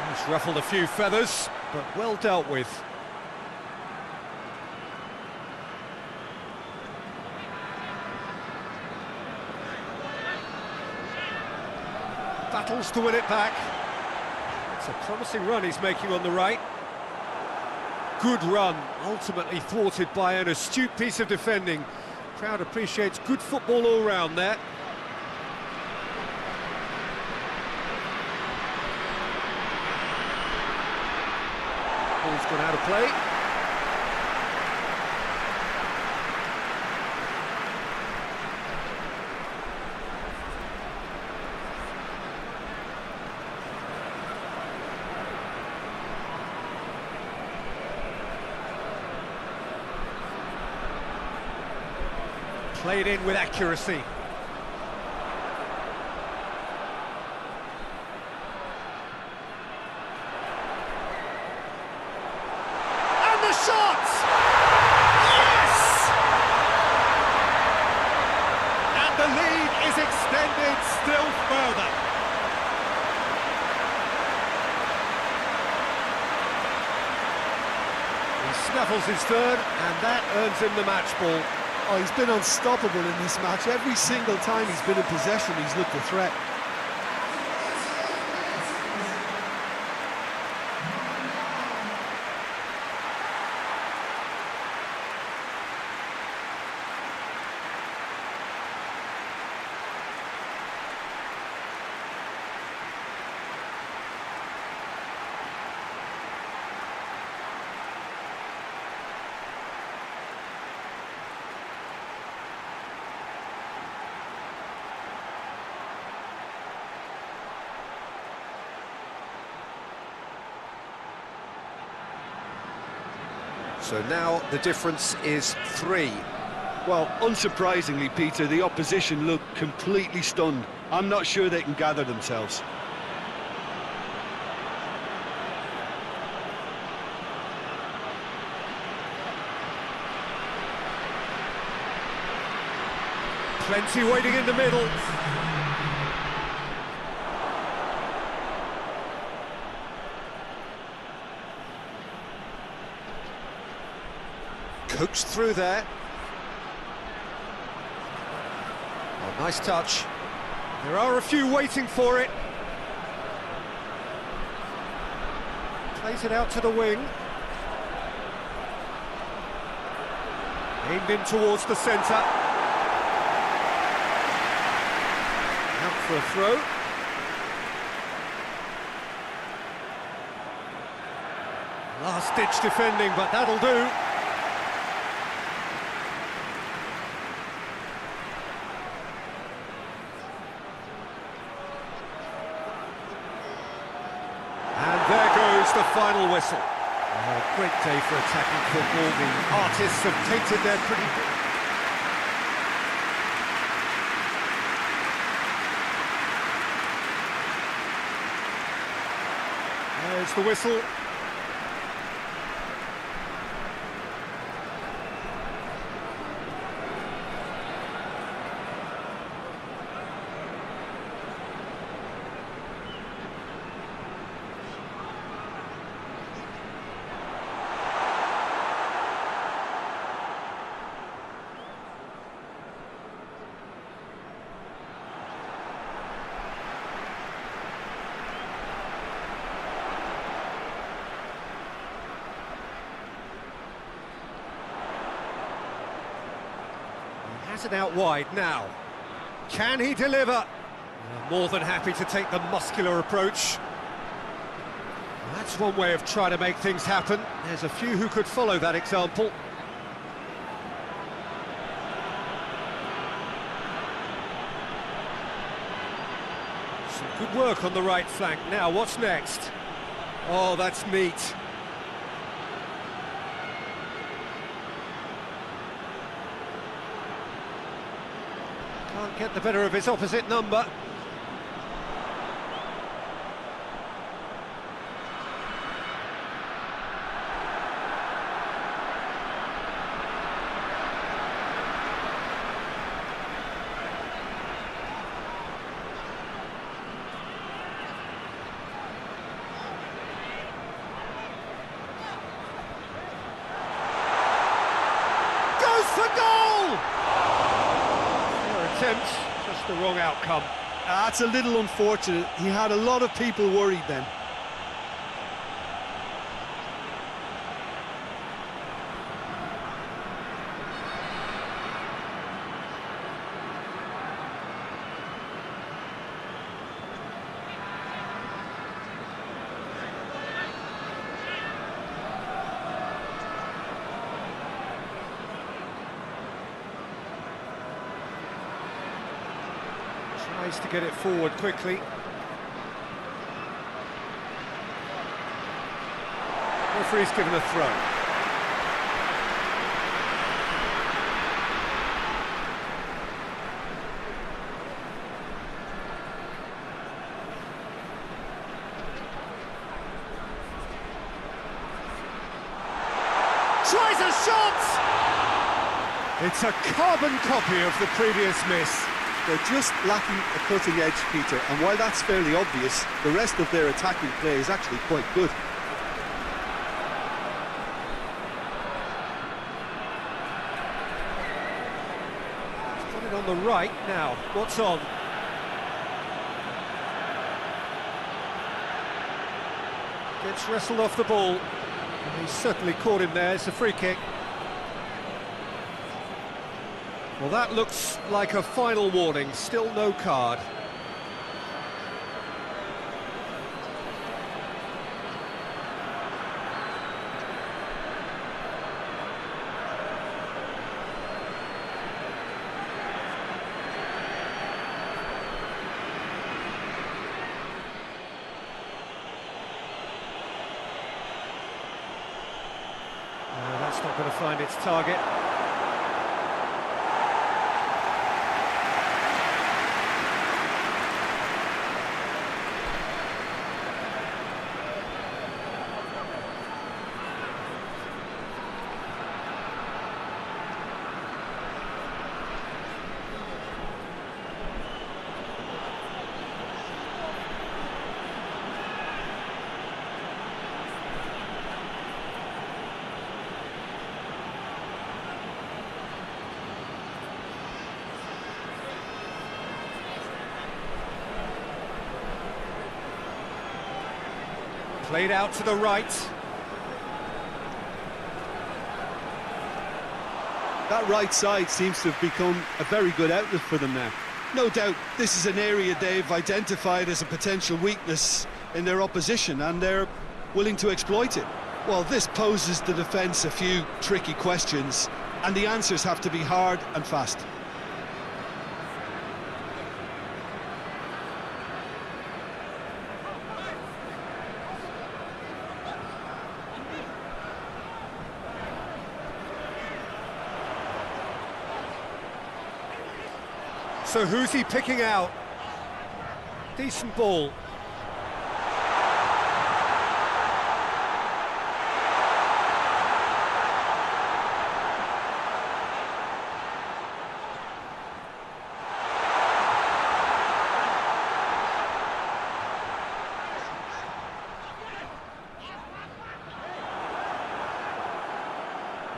He's ruffled a few feathers, but well dealt with. Battles to win it back. It's a promising run he's making on the right. Good run, ultimately thwarted by an astute piece of defending. Crowd appreciates good football all round there. Ball's gone out of play. Played in with accuracy. And the shot! Yes! And the lead is extended still further. He snaffles his third, and that earns him the match ball. Oh, he's been unstoppable in this match. Every single time he's been in possession, he's looked a threat. So now the difference is 3. Well, unsurprisingly, Peter, the opposition look completely stunned. I'm not sure they can gather themselves. Plenty waiting in the middle. Coaxed through there. Oh, nice touch. There are a few waiting for it. Plays it out to the wing. Aimed in towards the centre. Out for a throw. Last-ditch defending, but that'll do. The final whistle. Oh, great day for attacking football. The artists have painted their pretty... There's the whistle. Has it out wide now. Can he deliver? More than happy to take the muscular approach. That's one way of trying to make things happen. There's a few who could follow that example. Some good work on the right flank. Now, what's next? Oh, that's neat. Can't get the better of his opposite number. Goes for goal! Just the wrong outcome. That's a little unfortunate. He had a lot of people worried then. Tries to get it forward quickly. Referee's given a throw. Tries a shot! It's a carbon copy of the previous miss. They're just lacking a cutting edge, Peter, and while that's fairly obvious, the rest of their attacking play is actually quite good. He's got it on the right now. What's on? Gets wrestled off the ball. He's certainly caught him there. It's a free kick. Well, that looks like a final warning, still no card. That's not going to find its target. Played out to the right. That right side seems to have become a very good outlet for them now. No doubt this is an area they've identified as a potential weakness in their opposition, and they're willing to exploit it. Well, this poses the defence a few tricky questions, and the answers have to be hard and fast. So who's he picking out? Decent ball.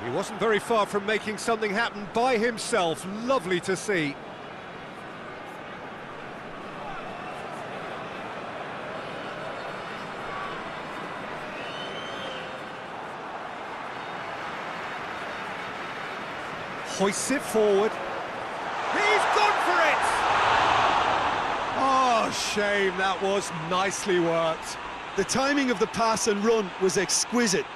He wasn't very far from making something happen by himself. Lovely to see. Hoists it forward. He's gone for it! Oh, shame, that was nicely worked. The timing of the pass and run was exquisite.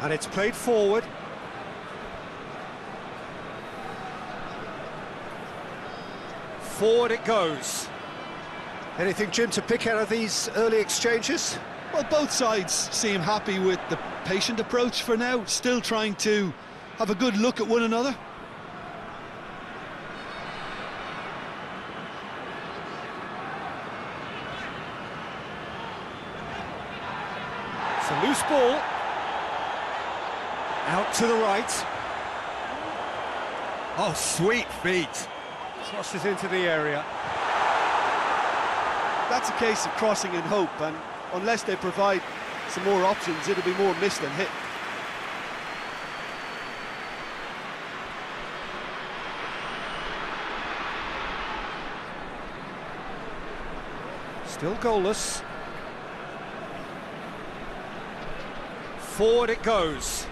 And it's played forward. Forward it goes. Anything, Jim, to pick out of these early exchanges? Well, both sides seem happy with the patient approach for now, still trying to have a good look at one another. It's a loose ball. Out to the right. Oh, sweet feet. Crosses into the area. That's a case of crossing in hope, and unless they provide some more options, it'll be more miss than hit. Still goalless. Forward it goes.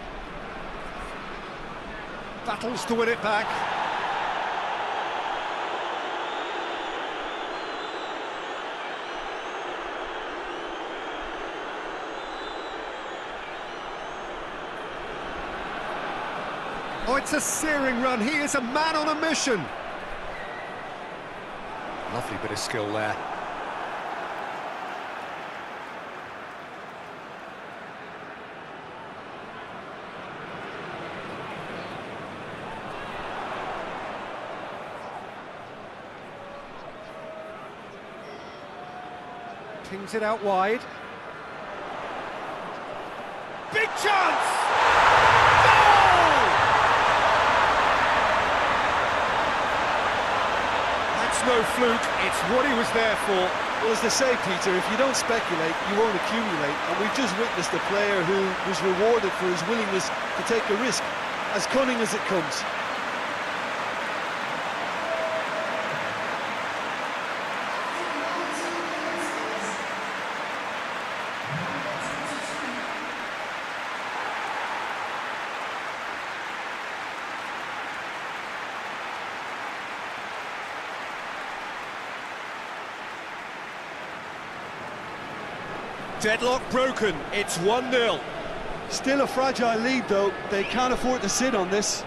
Battles to win it back. Oh, it's a searing run. He is a man on a mission. Lovely bit of skill there. Pings it out wide. Big chance! Goal! That's no fluke, it's what he was there for. Well, as they say, Peter, if you don't speculate, you won't accumulate. And we've just witnessed a player who was rewarded for his willingness to take a risk, as cunning as it comes. Deadlock broken, it's 1-0. Still a fragile lead, though. They can't afford to sit on this.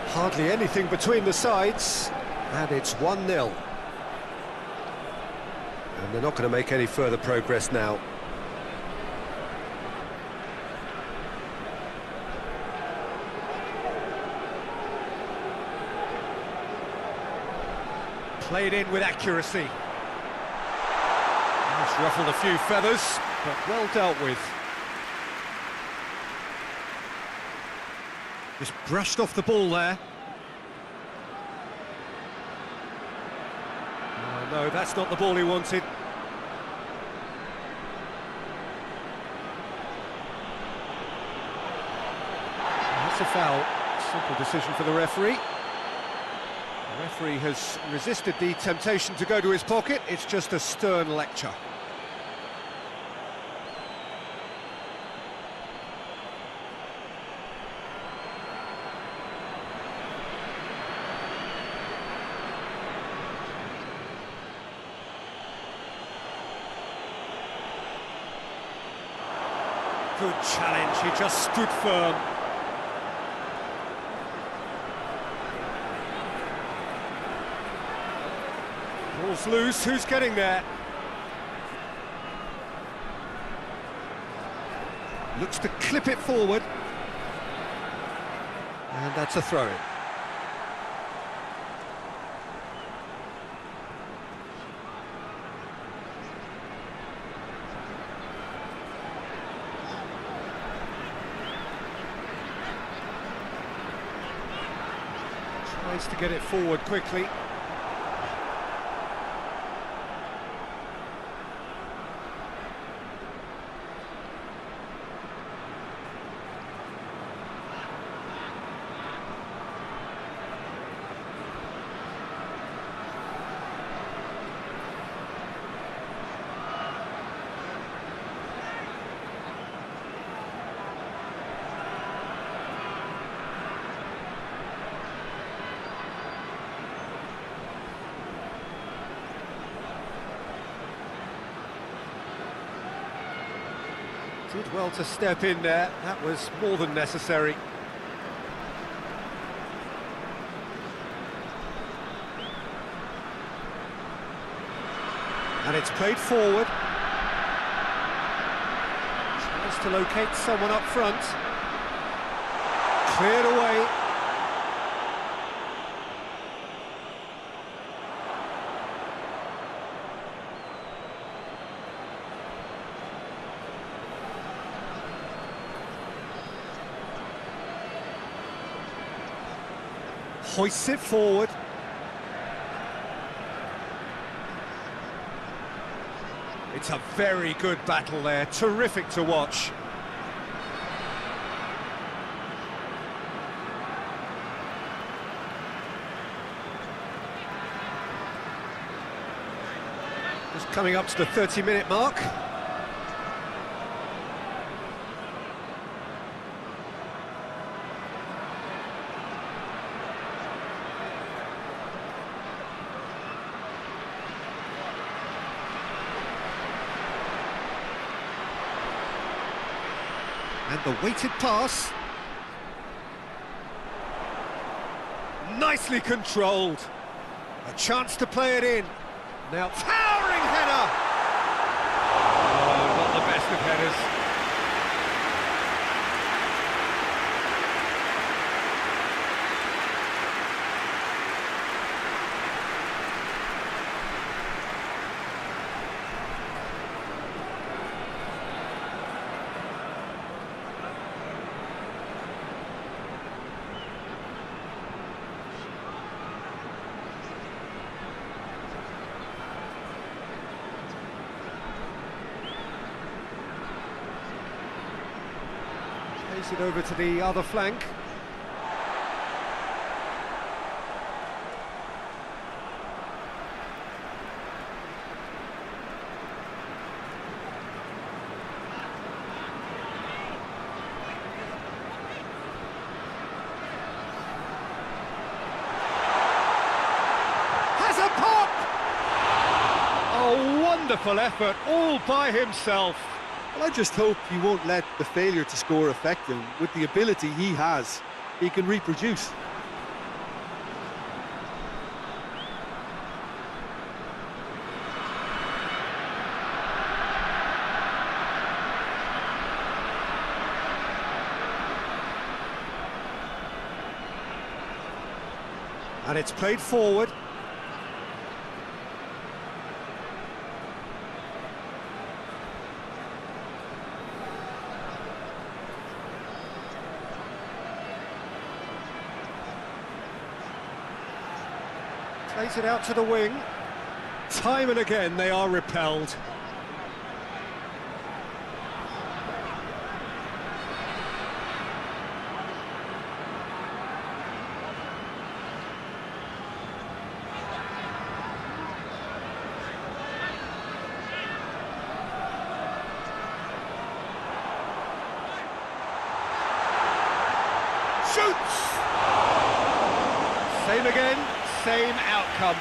Hardly anything between the sides, and it's 1-0. And they're not going to make any further progress now. Played in with accuracy. Oh, It's ruffled a few feathers, but well dealt with. Just brushed off the ball there. Oh, no, that's not the ball he wanted. That's a foul. Simple decision for the referee. The referee has resisted the temptation to go to his pocket. It's just a stern lecture. Good challenge, he just stood firm. Ball's loose, who's getting there? Looks to clip it forward. And that's a throw-in. Tries to get it forward quickly. Did well to step in there, that was more than necessary. And it's played forward. Tries to locate someone up front. Cleared away. Hoists it forward. It's a very good battle there, terrific to watch. Just coming up to the 30-minute mark. And the weighted pass. Nicely controlled. A chance to play it in. Now, towering header! Oh, not the best of headers. Plays it over to the other flank. Has a pop! A wonderful effort, all by himself. Well, I just hope he won't let the failure to score affect him. With the ability he has, he can reproduce. And it's played forward. Plays it out to the wing. Time and again they are repelled. Shoots! Same again, same outcome.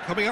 Coming up.